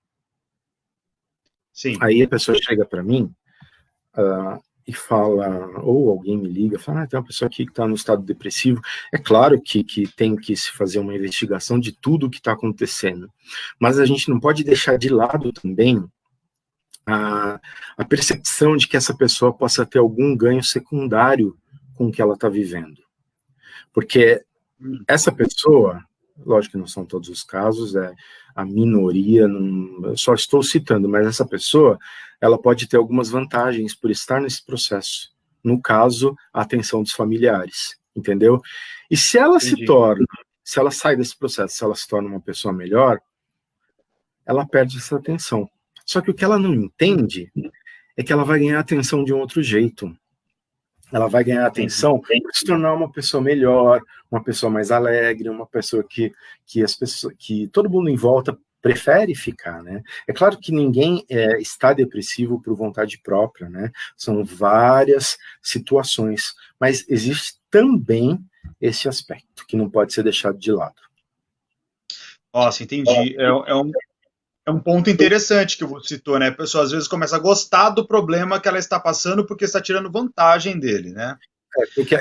Sim. Aí a pessoa chega para mim e fala, ou alguém me liga, fala, tem uma pessoa aqui que está no estado depressivo. É claro que tem que se fazer uma investigação de tudo o que está acontecendo, mas a gente não pode deixar de lado também a percepção de que essa pessoa possa ter algum ganho secundário com o que ela está vivendo. Porque essa pessoa, lógico que não são todos os casos, é a minoria, eu só estou citando, mas essa pessoa, ela pode ter algumas vantagens por estar nesse processo. No caso, a atenção dos familiares, entendeu? E se ela se ela sai desse processo, se ela se torna uma pessoa melhor, ela perde essa atenção. Só que o que ela não entende é que ela vai ganhar atenção de um outro jeito. Ela vai ganhar atenção para se tornar uma pessoa melhor, uma pessoa mais alegre, uma pessoa que todo mundo em volta prefere ficar, né? É claro que ninguém está depressivo por vontade própria, né? São várias situações, mas existe também esse aspecto que não pode ser deixado de lado. Nossa, entendi. É um ponto interessante que você citou, né? A pessoa às vezes começa a gostar do problema que ela está passando porque está tirando vantagem dele, né?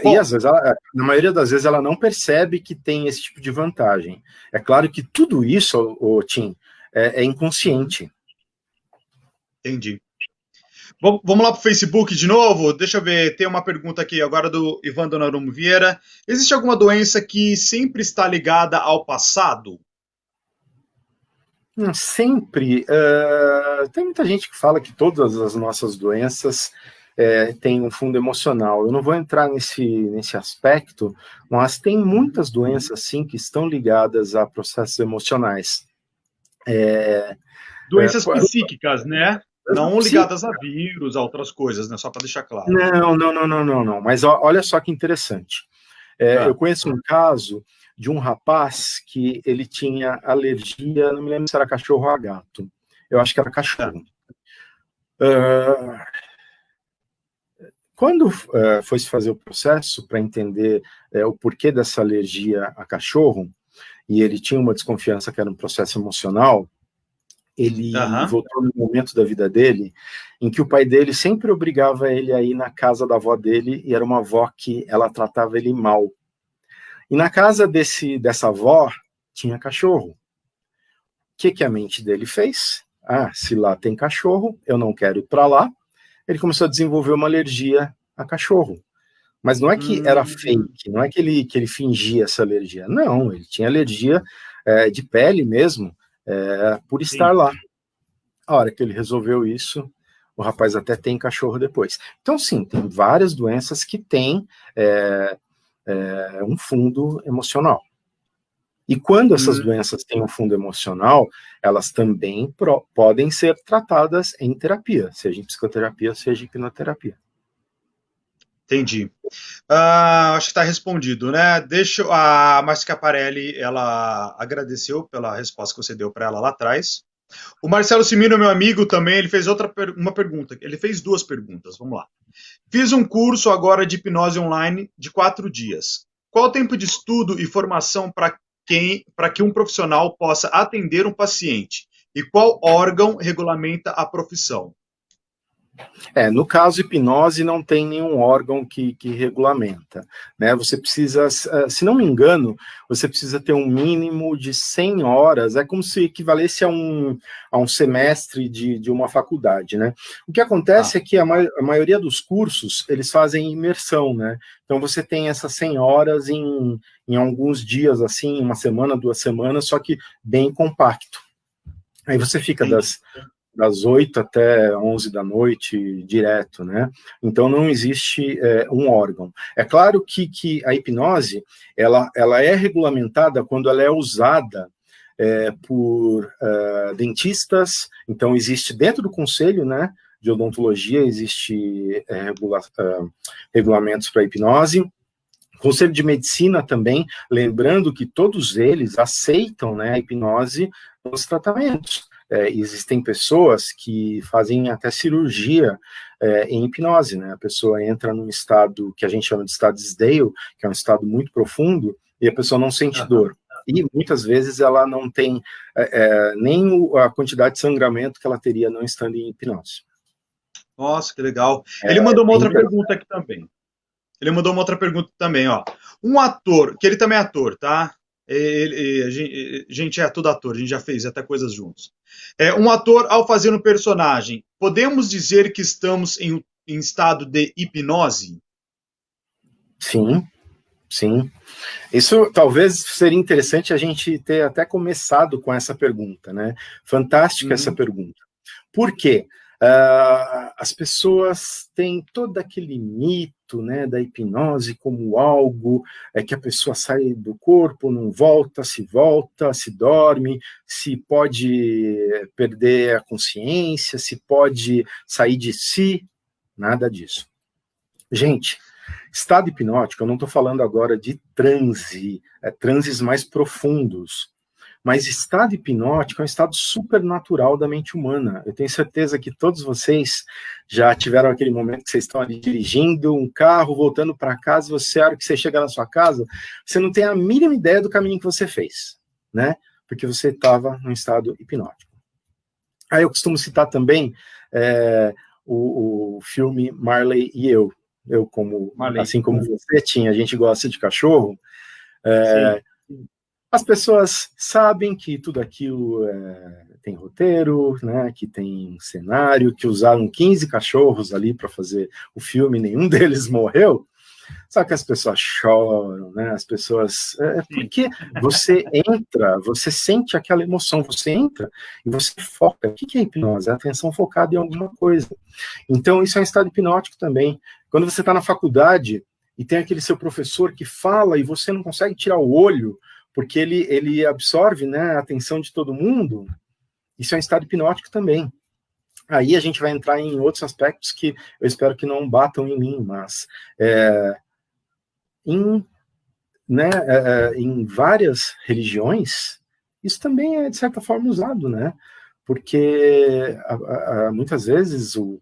E às vezes, na maioria das vezes, ela não percebe que tem esse tipo de vantagem. É claro que tudo isso, Tim, é inconsciente. Entendi. Vamos lá para o Facebook de novo? Deixa eu ver, tem uma pergunta aqui agora do Ivan Donarumo Vieira. Existe alguma doença que sempre está ligada ao passado? Sempre. Tem muita gente que fala que todas as nossas doenças têm um fundo emocional. Eu não vou entrar nesse aspecto, mas tem muitas doenças, sim, que estão ligadas a processos emocionais. Doenças psíquicas, né? Não ligadas a vírus, a outras coisas, né? Só para deixar claro. Não. Mas olha só que interessante. Eu conheço um caso de um rapaz que ele tinha alergia, não me lembro se era cachorro ou a gato. Eu acho que era cachorro. Quando foi se fazer o processo para entender o porquê dessa alergia a cachorro, e ele tinha uma desconfiança que era um processo emocional, ele voltou no momento da vida dele em que o pai dele sempre obrigava ele a ir na casa da avó dele, e era uma avó que ela tratava ele mal. E na casa dessa avó tinha cachorro. O que a mente dele fez? Se lá tem cachorro, eu não quero ir para lá. Ele começou a desenvolver uma alergia a cachorro. Mas não é que era fake, não é que ele fingia essa alergia. Não, ele tinha alergia de pele mesmo, por estar lá. A hora que ele resolveu isso, o rapaz até tem cachorro depois. Então, sim, tem várias doenças que têm um fundo emocional. E quando essas doenças têm um fundo emocional, elas também podem ser tratadas em terapia, seja em psicoterapia, seja em hipnoterapia. Entendi. Acho que está respondido, né? A Márcia Caparelli, ela agradeceu pela resposta que você deu para ela lá atrás. O Marcelo Cimino, meu amigo, também, ele fez uma pergunta. Ele fez 2 perguntas, vamos lá. Fiz um curso agora de hipnose online de 4 dias. Qual o tempo de estudo e formação para que um profissional possa atender um paciente? E qual órgão regulamenta a profissão? No caso, hipnose não tem nenhum órgão que regulamenta, né? Você precisa, se não me engano, você precisa ter um mínimo de 100 horas, é como se equivalesse a um semestre de uma faculdade, né? O que acontece é que a maioria dos cursos, eles fazem imersão, né? Então você tem essas 100 horas em alguns dias, assim, uma semana, 2 semanas, só que bem compacto. Aí você fica das 8 até 11 da noite, direto, né? Então, não existe um órgão. É claro que a hipnose, ela é regulamentada quando ela é usada por dentistas, então existe dentro do conselho, né, de odontologia, existe regulamentos para hipnose, Conselho de Medicina também, lembrando que todos eles aceitam, né, a hipnose nos tratamentos. Existem pessoas que fazem até cirurgia em hipnose, né? A pessoa entra num estado que a gente chama de estado Sdale, que é um estado muito profundo, e a pessoa não sente dor. E muitas vezes ela não tem nem a quantidade de sangramento que ela teria não estando em hipnose. Nossa, que legal. Ele mandou uma outra pergunta aqui também. Ele mandou uma outra pergunta também, ó. Um ator, que ele também é ator, tá? A gente é tudo ator, a gente já fez até coisas juntos. Um ator, ao fazer um personagem, podemos dizer que estamos em estado de hipnose? Sim, sim. Isso talvez seria interessante a gente ter até começado com essa pergunta, né? Fantástica essa pergunta. Por quê? As pessoas têm todo aquele mito, né, da hipnose como algo que a pessoa sai do corpo, não volta, se dorme, se pode perder a consciência, se pode sair de si, nada disso. Gente, estado hipnótico, eu não estou falando agora de transes mais profundos, mas estado hipnótico é um estado supernatural da mente humana. Eu tenho certeza que todos vocês já tiveram aquele momento que vocês estão ali dirigindo um carro, voltando para casa, a hora que você chega na sua casa, você não tem a mínima ideia do caminho que você fez, né? Porque você estava num estado hipnótico. Aí eu costumo citar também o filme Marley e Eu. Assim como você tinha, a gente gosta de cachorro, As pessoas sabem que tudo aquilo tem roteiro, né, que tem cenário, que usaram 15 cachorros ali para fazer o filme, nenhum deles morreu. Só que as pessoas choram, né? As pessoas. Porque você entra, você sente aquela emoção, você entra e você foca. O que é hipnose? É a atenção focada em alguma coisa. Então, isso é um estado hipnótico também. Quando você está na faculdade e tem aquele seu professor que fala e você não consegue tirar o olho, porque ele absorve, né, a atenção de todo mundo, isso é um estado hipnótico também. Aí a gente vai entrar em outros aspectos que eu espero que não batam em mim, mas em, né, em várias religiões, isso também é, de certa forma, usado, né? Porque muitas vezes eu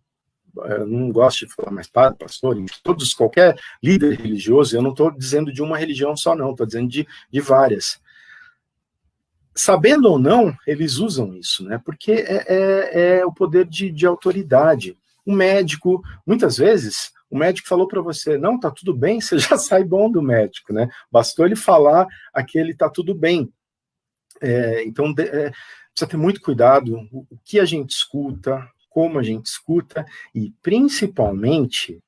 não gosto de falar mais padre, pastor, todos, qualquer líder religioso, eu não estou dizendo de uma religião só, não, estou dizendo de várias. Sabendo ou não, eles usam isso, né? Porque é o poder de autoridade. Um médico, muitas vezes, o médico falou para você, não, tá tudo bem, você já sai bom do médico, né? Bastou ele falar aquele tá tudo bem. Então, precisa ter muito cuidado o que a gente escuta, como a gente escuta, e principalmente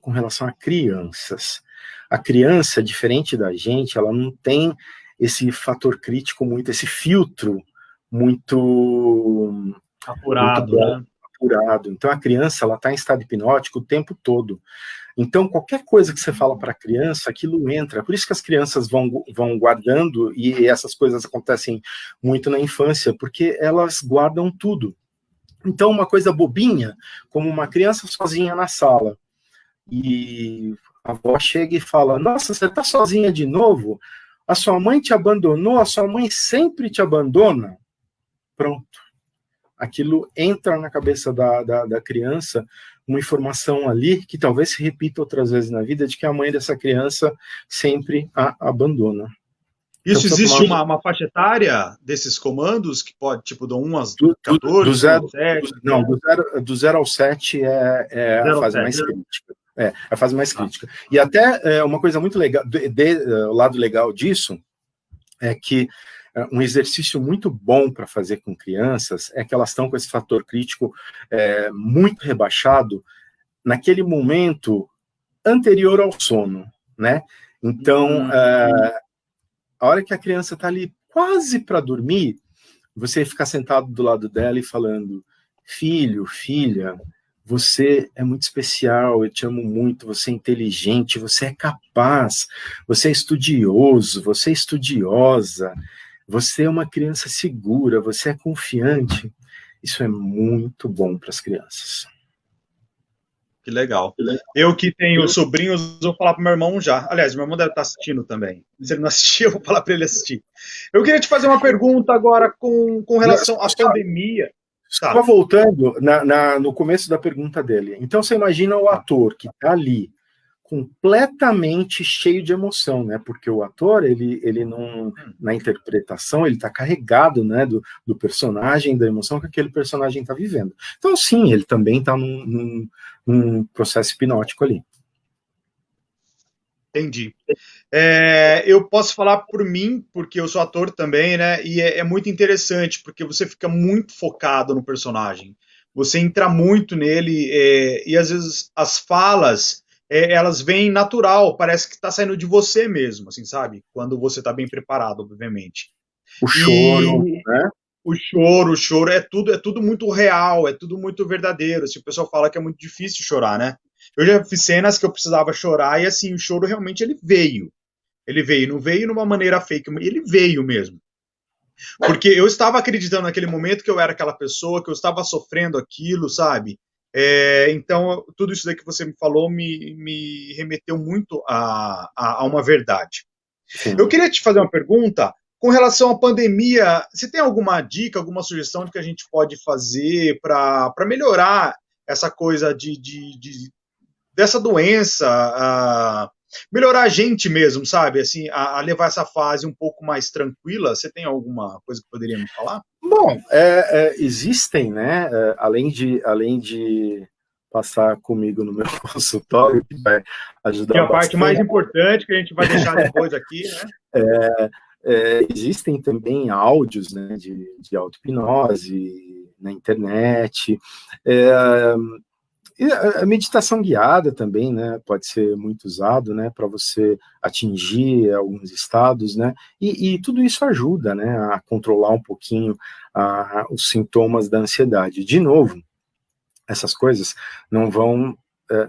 com relação a crianças. A criança, diferente da gente, ela não tem esse fator crítico muito, esse filtro muito apurado, bom, né? apurado. Então a criança, ela está em estado hipnótico o tempo todo. Então qualquer coisa que você fala para a criança, aquilo entra. Por isso que as crianças vão guardando, e essas coisas acontecem muito na infância, porque elas guardam tudo. Então uma coisa bobinha, como uma criança sozinha na sala, e a avó chega e fala, nossa, você está sozinha de novo? A sua mãe te abandonou, a sua mãe sempre te abandona. Pronto. Aquilo entra na cabeça da criança, uma informação ali que talvez se repita outras vezes na vida, de que a mãe dessa criança sempre a abandona. Isso então, existe uma faixa etária desses comandos, que pode, tipo, do 1 às 14, do 0, 7? Não, do 0 ao 7 é a fase mais crítica. A fase mais crítica. E até uma coisa muito legal, o lado legal disso, é que um exercício muito bom para fazer com crianças é que elas estão com esse fator crítico muito rebaixado naquele momento anterior ao sono, né? Então, a hora que a criança está ali quase para dormir, você ficar sentado do lado dela e falando, filho, filha, você é muito especial, eu te amo muito, você é inteligente, você é capaz, você é estudioso, você é estudiosa, você é uma criança segura, você é confiante. Isso é muito bom para as crianças. Que legal. Eu que tenho sobrinhos, vou falar para meu irmão já. Aliás, meu irmão deve estar assistindo também. Se ele não assistir, eu vou falar para ele assistir. Eu queria te fazer uma pergunta agora com relação à pandemia. Estava voltando no começo da pergunta dele. Então, você imagina o ator que está ali, completamente cheio de emoção, né? Porque o ator, ele não, na interpretação, ele está carregado, né, do personagem, da emoção que aquele personagem está vivendo. Então, sim, ele também está num processo hipnótico ali. Entendi. Eu posso falar por mim, porque eu sou ator também, né? E é muito interessante, porque você fica muito focado no personagem. Você entra muito nele, e às vezes as falas, elas vêm natural, parece que está saindo de você mesmo, assim, sabe? Quando você está bem preparado, obviamente. O choro, né? O choro, é tudo muito real, é tudo muito verdadeiro. Assim, o pessoal fala que é muito difícil chorar, né? Eu já fiz cenas que eu precisava chorar e, assim, o choro realmente ele veio. Ele veio, não veio de uma maneira fake, ele veio mesmo. Porque eu estava acreditando naquele momento que eu era aquela pessoa, que eu estava sofrendo aquilo, sabe? Então, tudo isso daí que você me falou me remeteu muito a uma verdade. Sim. Eu queria te fazer uma pergunta com relação à pandemia. Você tem alguma dica, alguma sugestão de que a gente pode fazer para melhorar essa coisa dessa doença, melhorar a gente mesmo, sabe? Assim, a levar essa fase um pouco mais tranquila. Você tem alguma coisa que poderia me falar? Bom, existem, né? Além de passar comigo no meu consultório, que vai ajudar que é a bastante. parte mais importante que a gente vai deixar depois aqui, né? Existem também áudios, né, de auto-hipnose na internet. E a meditação guiada também, né, pode ser muito usado, né, para você atingir alguns estados, né, e tudo isso ajuda, né, a controlar um pouquinho os sintomas da ansiedade. De novo, essas coisas não vão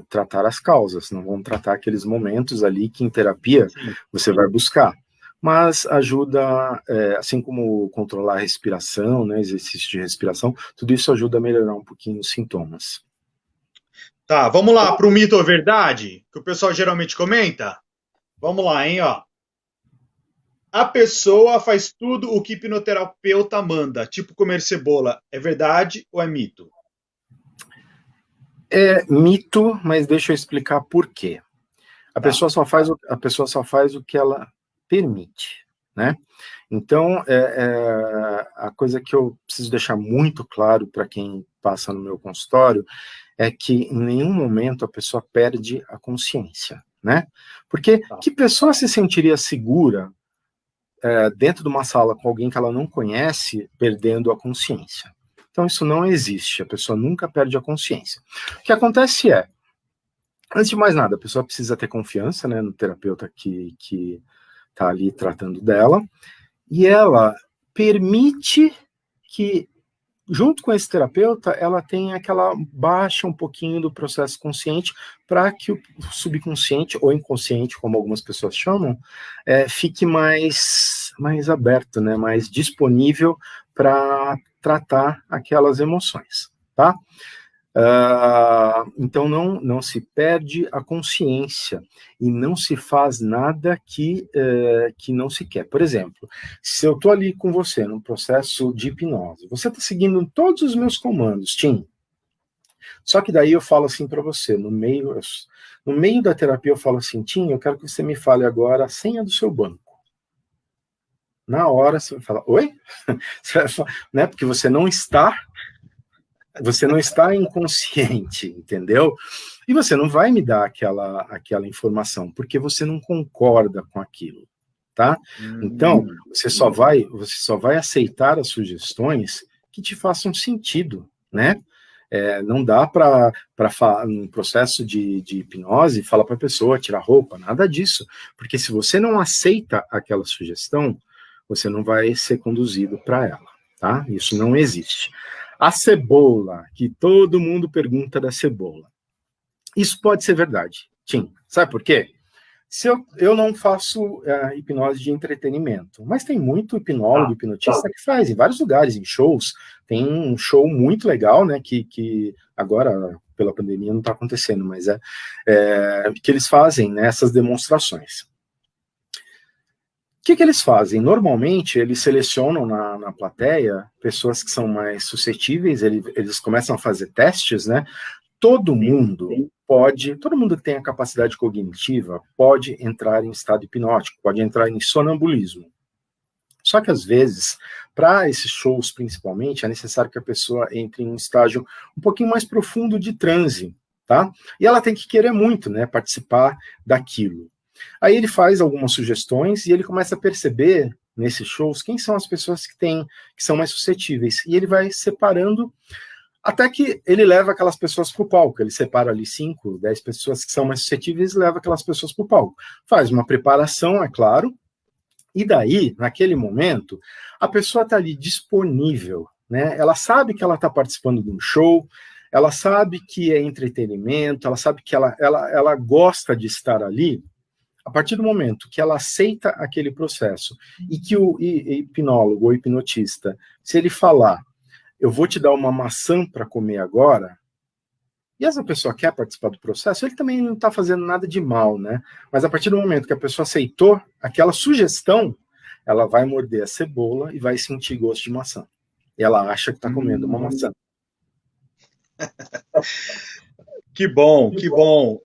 tratar as causas, não vão tratar aqueles momentos ali que em terapia você vai buscar, mas ajuda, assim como controlar a respiração, né, exercício de respiração, tudo isso ajuda a melhorar um pouquinho os sintomas. Tá, vamos lá para o mito ou verdade, que o pessoal geralmente comenta. Vamos lá, hein, ó. A pessoa faz tudo o que hipnoterapeuta manda, tipo comer cebola. É verdade ou é mito? É mito, mas deixa eu explicar por quê. A pessoa só faz o que ela permite, né? Então, a coisa que eu preciso deixar muito claro para quem passa no meu consultório é que em nenhum momento a pessoa perde a consciência, né? Porque que pessoa se sentiria segura dentro de uma sala com alguém que ela não conhece, perdendo a consciência? Então isso não existe, a pessoa nunca perde a consciência. O que acontece antes de mais nada, a pessoa precisa ter confiança, né, no terapeuta que está ali tratando dela, e ela permite que, junto com esse terapeuta, ela tenha aquela baixa um pouquinho do processo consciente para que o subconsciente, ou inconsciente, como algumas pessoas chamam, fique mais aberto, né, mais disponível para tratar aquelas emoções, tá? Então não se perde a consciência e não se faz nada que não se quer. Por exemplo, se eu estou ali com você num processo de hipnose, você está seguindo todos os meus comandos, Tim. Só que daí eu falo assim para você, no meio da terapia eu falo assim, Tim, eu quero que você me fale agora a senha do seu banco. Na hora você vai falar, oi? Você vai falar, né? Porque você não está inconsciente, entendeu? E você não vai me dar aquela informação, porque você não concorda com aquilo, tá? Então, você só vai aceitar as sugestões que te façam sentido, né? Não dá para um processo de hipnose, falar para a pessoa tirar roupa, nada disso, porque se você não aceita aquela sugestão, você não vai ser conduzido para ela, tá? Isso não existe. A cebola, que todo mundo pergunta da cebola. Isso pode ser verdade, Tim. Sabe por quê? Se eu não faço hipnose de entretenimento, mas tem muito hipnólogo, hipnotista que faz em vários lugares, em shows. Tem um show muito legal, né, que agora, pela pandemia, não está acontecendo, mas que eles fazem, né, essas demonstrações. O que eles fazem? Normalmente, eles selecionam na plateia pessoas que são mais suscetíveis, eles começam a fazer testes, né? Todo mundo que tem a capacidade cognitiva pode entrar em estado hipnótico, pode entrar em sonambulismo. Só que, às vezes, para esses shows, principalmente, é necessário que a pessoa entre em um estágio um pouquinho mais profundo de transe, tá? E ela tem que querer muito, né, participar daquilo. Aí ele faz algumas sugestões e ele começa a perceber nesses shows quem são as pessoas que são mais suscetíveis. E ele vai separando até que ele leva aquelas pessoas para o palco. Ele separa ali 5, 10 pessoas que são mais suscetíveis e leva aquelas pessoas para o palco. Faz uma preparação, é claro, e daí, naquele momento, a pessoa está ali disponível, né? Ela sabe que ela está participando de um show, ela sabe que é entretenimento, ela sabe que ela gosta de estar ali. A partir do momento que ela aceita aquele processo e que o hipnólogo ou hipnotista, se ele falar, eu vou te dar uma maçã para comer agora, e essa pessoa quer participar do processo, ele também não está fazendo nada de mal, né? Mas a partir do momento que a pessoa aceitou aquela sugestão, ela vai morder a cebola e vai sentir gosto de maçã. E ela acha que está comendo uma maçã. Que bom, que bom.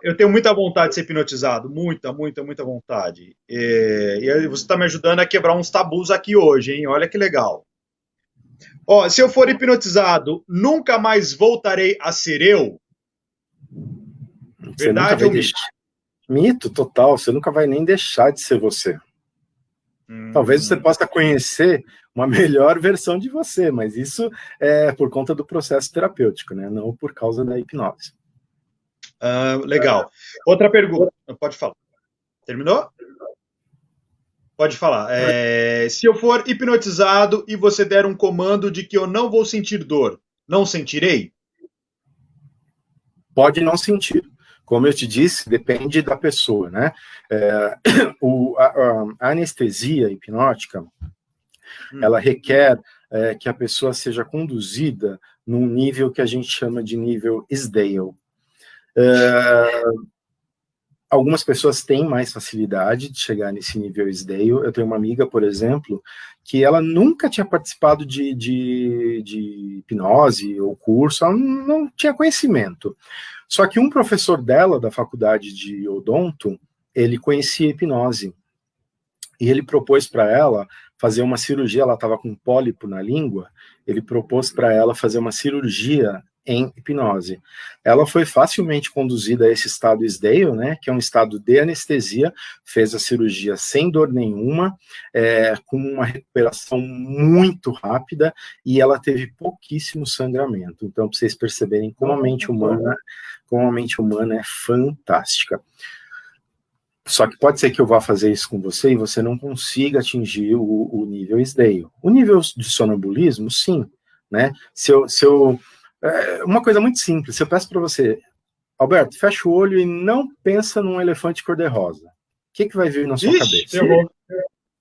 Eu tenho muita vontade de ser hipnotizado, muita vontade. E você está me ajudando a quebrar uns tabus aqui hoje, hein? Olha que legal. Ó, se eu for hipnotizado, nunca mais voltarei a ser eu? Verdade ou mito? Mito total, você nunca vai nem deixar de ser você. Talvez você possa conhecer uma melhor versão de você, mas isso é por conta do processo terapêutico, né? Não por causa da hipnose. Legal. Outra pergunta. Pode falar. Terminou? Pode falar. Se eu for hipnotizado e você der um comando de que eu não vou sentir dor, não sentirei? Pode não sentir. Como eu te disse, depende da pessoa, né? A anestesia hipnótica, ela requer que a pessoa seja conduzida num nível que a gente chama de nível SDAIL. Algumas pessoas têm mais facilidade de chegar nesse nível SDAIL. Eu tenho uma amiga, por exemplo, que ela nunca tinha participado de hipnose ou curso, ela não tinha conhecimento. Só que um professor dela, da faculdade de odonto, ele conhecia hipnose. E ele propôs para ela fazer uma cirurgia, ela estava com um pólipo na língua, ele propôs para ela fazer uma cirurgia em hipnose. Ela foi facilmente conduzida a esse estado SDAIL, né, que é um estado de anestesia, fez a cirurgia sem dor nenhuma, com uma recuperação muito rápida, e ela teve pouquíssimo sangramento. Então, para vocês perceberem como a mente humana é fantástica. Só que pode ser que eu vá fazer isso com você e você não consiga atingir o nível SDAIL. O nível de sonambulismo, sim, né? Uma coisa muito simples, se eu peço para você, Alberto, fecha o olho e não pensa num elefante cor-de-rosa. O que vai vir na sua cabeça?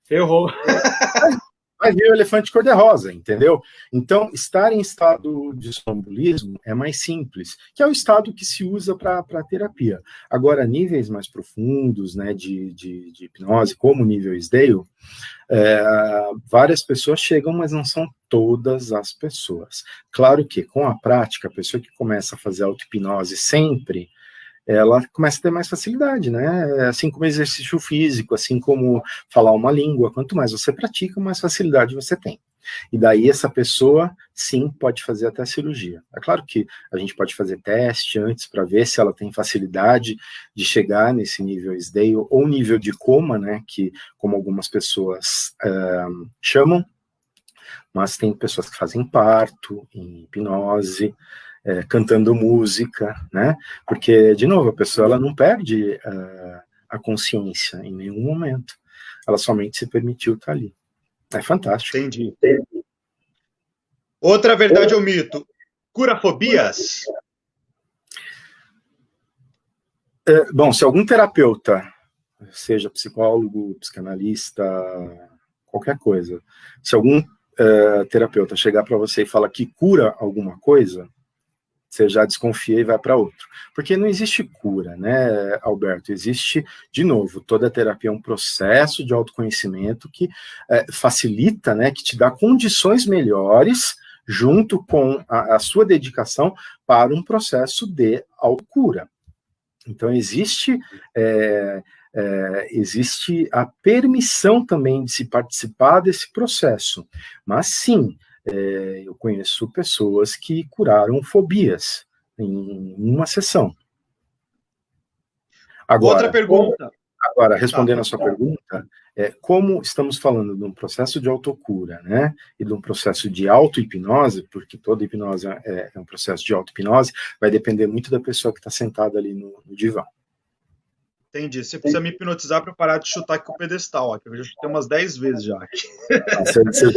Ferrou. Vai vir o elefante cor-de-rosa, entendeu? Então, estar em estado de sonambulismo é mais simples, que é o estado que se usa para terapia. Agora, níveis mais profundos, né, de hipnose, como o nível SDAIL, várias pessoas chegam, mas não são todas as pessoas. Claro que, com a prática, a pessoa que começa a fazer auto-hipnose sempre, ela começa a ter mais facilidade, né? Assim como exercício físico, assim como falar uma língua, quanto mais você pratica, mais facilidade você tem. E daí essa pessoa, sim, pode fazer até cirurgia. É claro que a gente pode fazer teste antes para ver se ela tem facilidade de chegar nesse nível SDAIL ou nível de coma, né? Que, como algumas pessoas chamam, mas tem pessoas que fazem parto em hipnose, cantando música, né? Porque, de novo, a pessoa ela não perde a consciência em nenhum momento. Ela somente se permitiu estar ali. É fantástico. Entendi. Outra verdade ou mito? Cura fobias? Bom, se algum terapeuta, seja psicólogo, psicanalista, qualquer coisa, se algum terapeuta chegar para você e falar que cura alguma coisa, você já desconfia e vai para outro. Porque não existe cura, né, Alberto? Existe, de novo, toda a terapia é um processo de autoconhecimento que facilita, né, que te dá condições melhores junto com a sua dedicação para um processo de autocura. Então, existe a permissão também de se participar desse processo. Mas, sim, eu conheço pessoas que curaram fobias em uma sessão. Outra pergunta. Agora, respondendo a sua pergunta, como estamos falando de um processo de autocura, né, e de um processo de auto-hipnose, porque toda hipnose é um processo de auto-hipnose, vai depender muito da pessoa que está sentada ali no divã. Entendi. Você precisa me hipnotizar para parar de chutar aqui o pedestal. Ó, que eu já chutei umas 10 vezes já. Você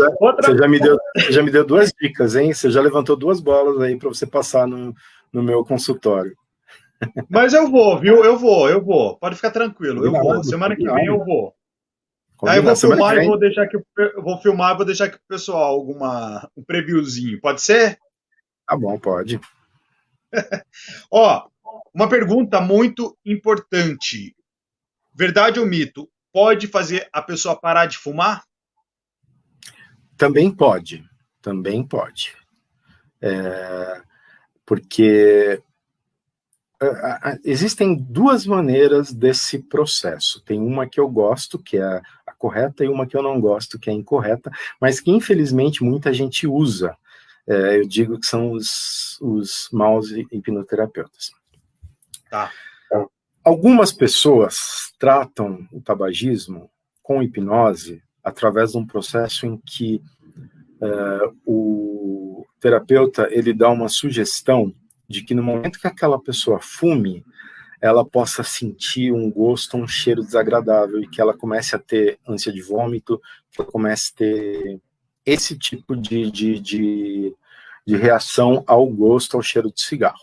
já me deu 2 dicas, hein? Você já levantou 2 bolas aí para você passar no meu consultório. Mas eu vou, viu? Eu vou. Pode ficar tranquilo, eu vou. Semana que vem eu vou. Aí eu vou filmar e vou deixar aqui pro pessoal um previewzinho. Pode ser? Tá bom, pode. Ó, uma pergunta muito importante. Verdade ou mito? Pode fazer a pessoa parar de fumar? Também pode. Porque existem 2 maneiras desse processo. Tem uma que eu gosto, que é a correta, e uma que eu não gosto, que é a incorreta, mas que infelizmente muita gente usa. Eu digo que são os maus hipnoterapeutas. Tá. Algumas pessoas tratam o tabagismo com hipnose através de um processo em que o terapeuta ele dá uma sugestão de que no momento que aquela pessoa fume, ela possa sentir um gosto, um cheiro desagradável, e que ela comece a ter ânsia de vômito, que ela comece a ter esse tipo de reação ao gosto, ao cheiro de cigarro.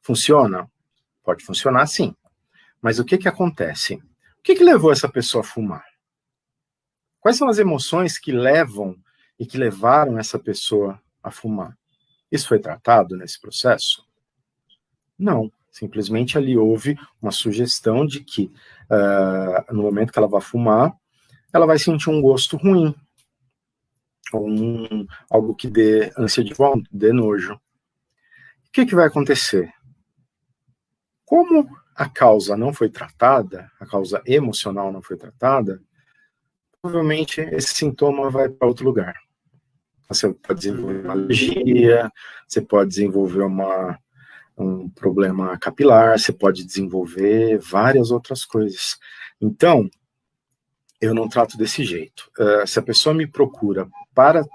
Funciona? Pode funcionar, sim. Mas o que acontece? O que levou essa pessoa a fumar? Quais são as emoções que levam e que levaram essa pessoa a fumar? Isso foi tratado nesse processo? Não. Simplesmente ali houve uma sugestão de que no momento que ela vai fumar, ela vai sentir um gosto ruim, ou algo que dê ânsia de vômito, dê nojo. O que vai acontecer? Como a causa não foi tratada, a causa emocional não foi tratada, provavelmente esse sintoma vai para outro lugar. Você pode desenvolver uma alergia, você pode desenvolver um problema capilar, você pode desenvolver várias outras coisas. Então, eu não trato desse jeito. Se a pessoa me procura para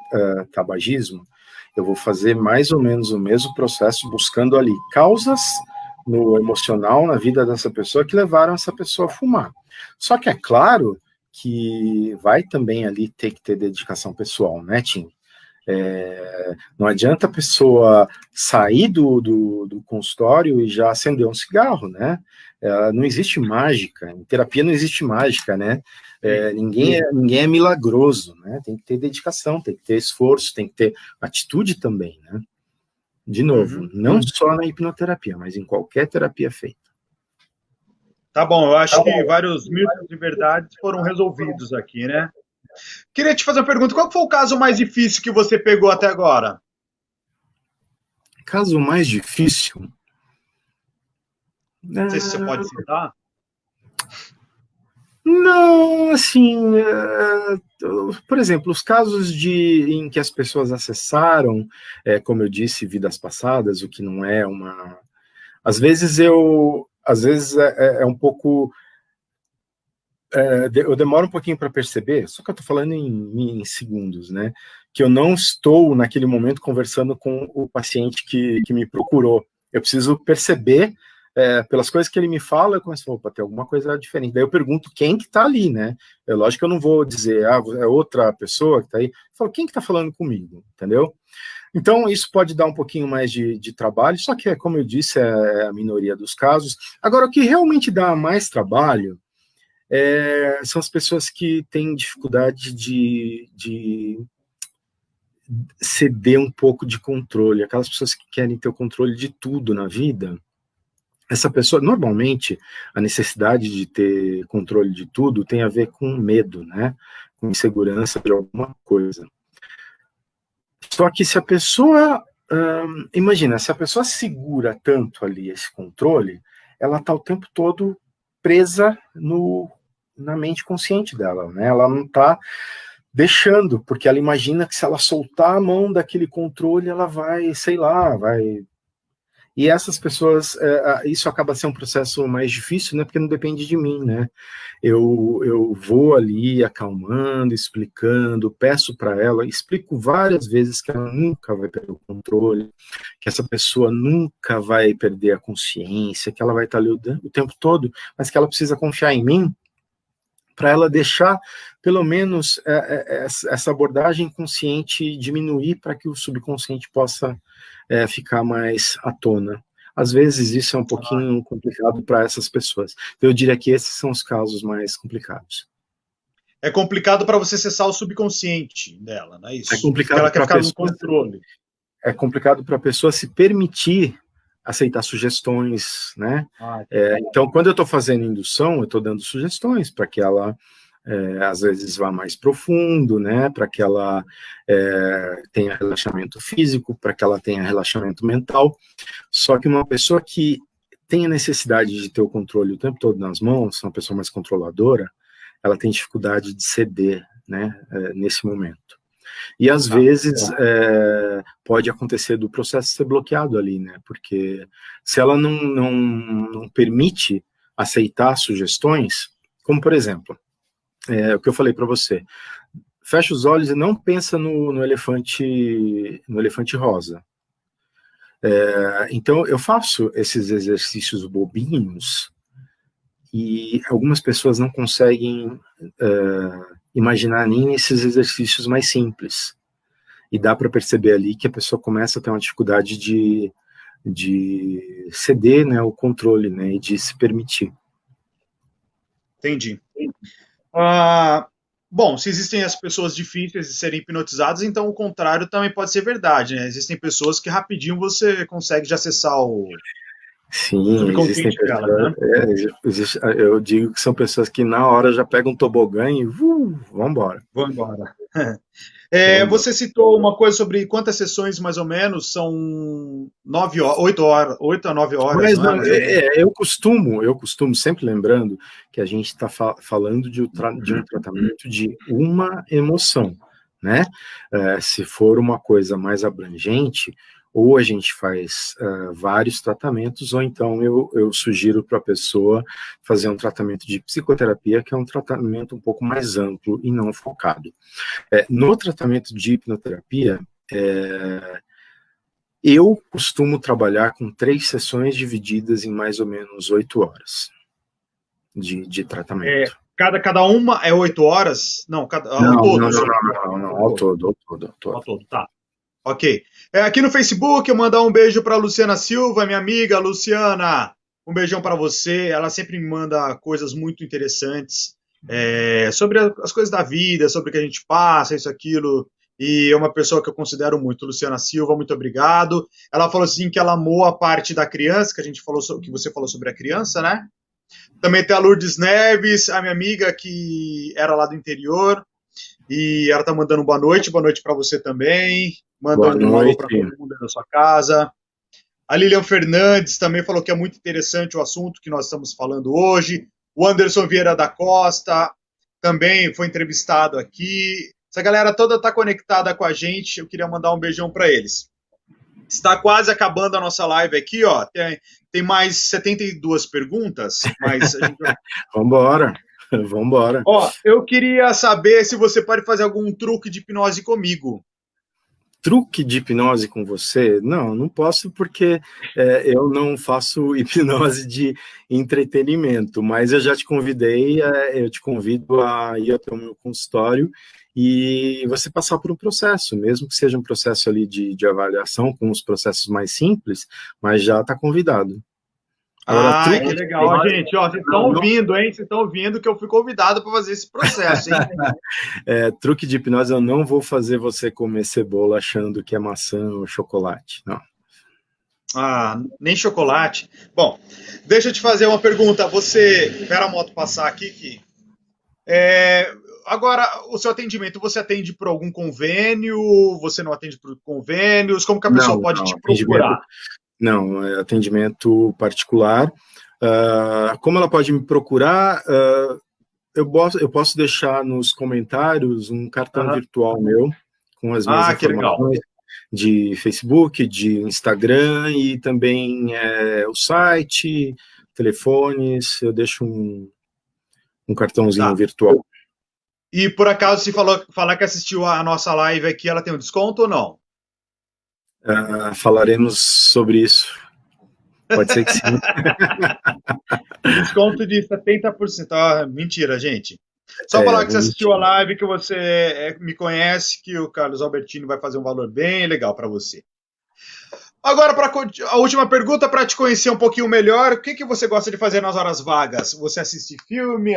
tabagismo, eu vou fazer mais ou menos o mesmo processo, buscando ali causas no emocional, na vida dessa pessoa, que levaram essa pessoa a fumar. Só que é claro que vai também ali ter que ter dedicação pessoal, né, Tim? Não adianta a pessoa sair do consultório e já acender um cigarro, né? Não existe mágica, em terapia não existe mágica, né? Ninguém é milagroso, né? Tem que ter dedicação, tem que ter esforço, tem que ter atitude também, né? De novo, não só na hipnoterapia, mas em qualquer terapia feita. Tá bom, eu acho que vários mitos e verdades foram resolvidos aqui, né? Queria te fazer uma pergunta, qual foi o caso mais difícil que você pegou até agora? Caso mais difícil? Não sei se você pode citar. Não, assim, por exemplo, os casos em que as pessoas acessaram, como eu disse, vidas passadas, o que não é uma... Às vezes é um pouco... eu demoro um pouquinho para perceber, só que eu estou falando em segundos, né? Que eu não estou, naquele momento, conversando com o paciente que me procurou. Eu preciso perceber... pelas coisas que ele me fala, eu começo a falar, tem alguma coisa diferente. Daí eu pergunto quem que tá ali, né? É lógico que eu não vou dizer, é outra pessoa que tá aí. Eu falo, quem que tá falando comigo, entendeu? Então, isso pode dar um pouquinho mais de trabalho, só que, como eu disse, é a minoria dos casos. Agora, o que realmente dá mais trabalho são as pessoas que têm dificuldade de ceder um pouco de controle, aquelas pessoas que querem ter o controle de tudo na vida. Essa pessoa, normalmente, a necessidade de ter controle de tudo tem a ver com medo, né? Com insegurança de alguma coisa. Só que se a pessoa, imagina, se a pessoa segura tanto ali esse controle, ela está o tempo todo presa na mente consciente dela, né? Ela não está deixando, porque ela imagina que se ela soltar a mão daquele controle, ela vai, sei lá, vai... E essas pessoas, isso acaba sendo um processo mais difícil, né, porque não depende de mim, né? Eu vou ali acalmando, explicando, peço para ela, explico várias vezes que ela nunca vai perder o controle, que essa pessoa nunca vai perder a consciência, que ela vai estar ali o tempo todo, mas que ela precisa confiar em mim, para ela deixar, pelo menos, essa abordagem consciente diminuir para que o subconsciente possa ficar mais à tona. Às vezes isso é um pouquinho complicado para essas pessoas. Eu diria que esses são os casos mais complicados. É complicado para você cessar o subconsciente dela, não é isso? É complicado. Porque ela quer ficar no controle. É complicado para a pessoa se permitir aceitar sugestões, né? Então, quando eu estou fazendo indução, eu estou dando sugestões para que ela, às vezes, vá mais profundo, né? Para que ela tenha relaxamento físico, para que ela tenha relaxamento mental. Só que uma pessoa que tem a necessidade de ter o controle o tempo todo nas mãos, uma pessoa mais controladora, ela tem dificuldade de ceder, né? Nesse momento. E às vezes pode acontecer do processo ser bloqueado ali, né? Porque se ela não permite aceitar sugestões, como por exemplo, o que eu falei para você. Fecha os olhos e não pensa no elefante rosa. Então, eu faço esses exercícios bobinhos e algumas pessoas não conseguem imaginar nem esses exercícios mais simples. E dá para perceber ali que a pessoa começa a ter uma dificuldade de ceder, né, o controle, né, e de se permitir. Entendi. Bom, se existem as pessoas difíceis de serem hipnotizadas, então o contrário também pode ser verdade, né? Existem pessoas que rapidinho você consegue já acessar o Sim, existem subconsciente delas, pessoas, né? eu digo que são pessoas que na hora já pegam um tobogã e vão embora. Vou embora. Você citou uma coisa sobre quantas sessões, mais ou menos, são 8 a 9 horas, Mas não é? eu costumo, sempre lembrando que a gente está falando de um tratamento de uma emoção, né? Se for uma coisa mais abrangente, ou a gente faz vários tratamentos, ou então eu sugiro para a pessoa fazer um tratamento de psicoterapia, que é um tratamento um pouco mais amplo e não focado. No tratamento de hipnoterapia, eu costumo trabalhar com 3 sessões divididas em mais ou menos 8 horas de tratamento. Cada uma é 8 horas? Não, Não, ao todo. ao todo. Ao todo, tá. Ok. Aqui no Facebook, eu mandar um beijo para Luciana Silva, minha amiga Luciana. Um beijão para você. Ela sempre me manda coisas muito interessantes sobre as coisas da vida, sobre o que a gente passa, isso, aquilo. E é uma pessoa que eu considero muito, Luciana Silva, muito obrigado. Ela falou assim que ela amou a parte da criança, que a gente falou, que você falou sobre a criança, né? Também tem a Lourdes Neves, a minha amiga que era lá do interior. E ela tá mandando boa noite para você também. Manda um alô para todo mundo aí na sua casa. A Lilian Fernandes também falou que é muito interessante o assunto que nós estamos falando hoje. O Anderson Vieira da Costa também foi entrevistado aqui. Essa galera toda está conectada com a gente. Eu queria mandar um beijão para eles. Está quase acabando a nossa live aqui, ó. Tem mais 72 perguntas, mas a gente... Vambora. Ó, eu queria saber se você pode fazer algum truque de hipnose comigo. Truque de hipnose com você? Não posso porque eu não faço hipnose de entretenimento, mas eu já te convidei, eu te convido a ir até o meu consultório e você passar por um processo, mesmo que seja um processo ali de avaliação, com os processos mais simples, mas já está convidado. Agora, que legal, gente. Ó, vocês estão ouvindo, hein? Vocês estão ouvindo que eu fui convidado para fazer esse processo, hein? Truque de hipnose, eu não vou fazer você comer cebola achando que é maçã ou chocolate, não. Nem chocolate. Bom, deixa eu te fazer uma pergunta. Espera a moto passar aqui. Agora, o seu atendimento, você atende por algum convênio? Você não atende por convênios? Como que a pessoa pode te procurar? Não, é atendimento particular. Como ela pode me procurar? Eu posso deixar nos comentários um cartão virtual meu, com as minhas informações de Facebook, de Instagram e também o site, telefones. Eu deixo um cartãozinho virtual. E por acaso, se falar que assistiu a nossa live aqui, ela tem um desconto ou não? Falaremos sobre isso. Pode ser que sim. Desconto de 70%. Mentira, gente. Só falar que você assistiu a live, que você me conhece, que o Carlos Albertini vai fazer um valor bem legal para você. Agora, a última pergunta, para te conhecer um pouquinho melhor, o que você gosta de fazer nas horas vagas? Você assiste filme,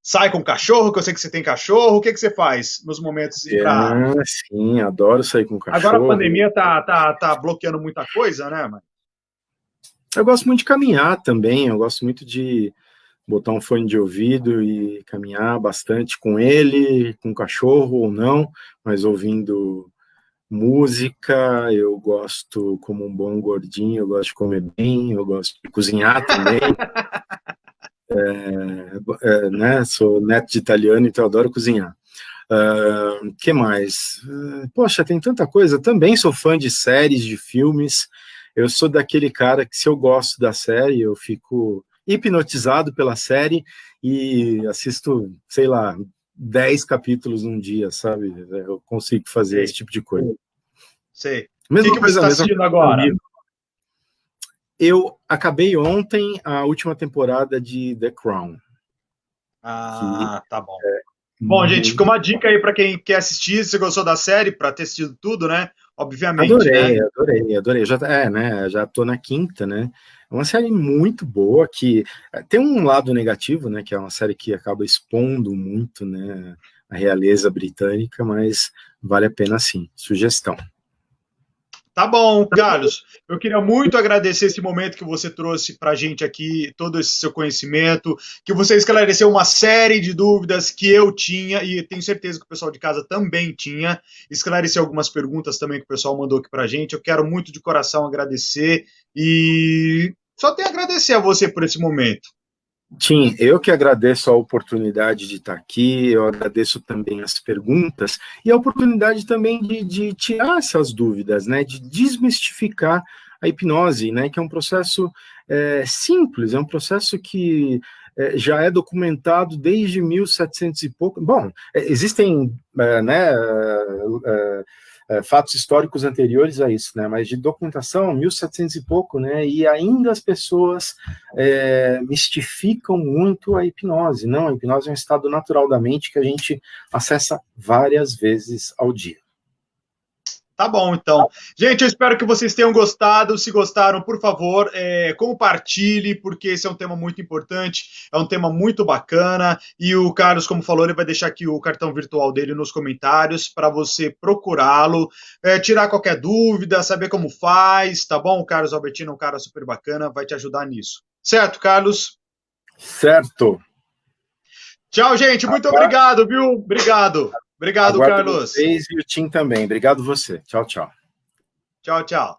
sai com cachorro, que eu sei que você tem cachorro, o que você faz nos momentos? Sim, adoro sair com cachorro. Agora a pandemia tá bloqueando muita coisa, né, mano? Eu gosto muito de caminhar também, eu gosto muito de botar um fone de ouvido e caminhar bastante com ele, com o cachorro ou não, mas ouvindo música. Eu gosto, como um bom gordinho, eu gosto de comer bem, eu gosto de cozinhar também. Né? Sou neto de italiano, então eu adoro cozinhar. Que mais? Poxa, tem tanta coisa. Também sou fã de séries, de filmes. Eu sou daquele cara que, se eu gosto da série, eu fico hipnotizado pela série e assisto, sei lá, 10 capítulos num dia, sabe? Eu consigo fazer esse tipo de coisa. Sei. Mesma O que você está assistindo agora? Eu acabei ontem a última temporada de The Crown. Tá bom. Bom, gente, fica uma dica aí para quem quer assistir, se você gostou da série, para ter assistido tudo, né? Obviamente, Adorei. Já tô na quinta, né? É uma série muito boa, que tem um lado negativo, né? Que é uma série que acaba expondo muito, né, a realeza britânica, mas vale a pena sim. Sugestão. Tá bom, Carlos. Eu queria muito agradecer esse momento que você trouxe para a gente aqui, todo esse seu conhecimento, que você esclareceu uma série de dúvidas que eu tinha e tenho certeza que o pessoal de casa também tinha. Esclareceu algumas perguntas também que o pessoal mandou aqui para a gente. Eu quero muito de coração agradecer e só tenho a agradecer a você por esse momento. Tim, eu que agradeço a oportunidade de estar aqui, eu agradeço também as perguntas e a oportunidade também de tirar essas dúvidas, né, de desmistificar a hipnose, né, que é um processo simples, é um processo que já é documentado desde 1700 e pouco. Bom, existem fatos históricos anteriores a isso, né? Mas de documentação, 1700 e pouco, né? E ainda as pessoas mistificam muito a hipnose. Não, a hipnose é um estado natural da mente que a gente acessa várias vezes ao dia. Tá bom, então. Gente, eu espero que vocês tenham gostado. Se gostaram, por favor, compartilhe, porque esse é um tema muito importante, é um tema muito bacana. E o Carlos, como falou, ele vai deixar aqui o cartão virtual dele nos comentários para você procurá-lo, tirar qualquer dúvida, saber como faz, tá bom? O Carlos Albertino é um cara super bacana, vai te ajudar nisso. Certo, Carlos? Certo. Tchau, gente. Muito obrigado, viu? Obrigado. Obrigado, Aguardo Carlos. Vocês e o Tim também. Obrigado você. Tchau, tchau. Tchau, tchau.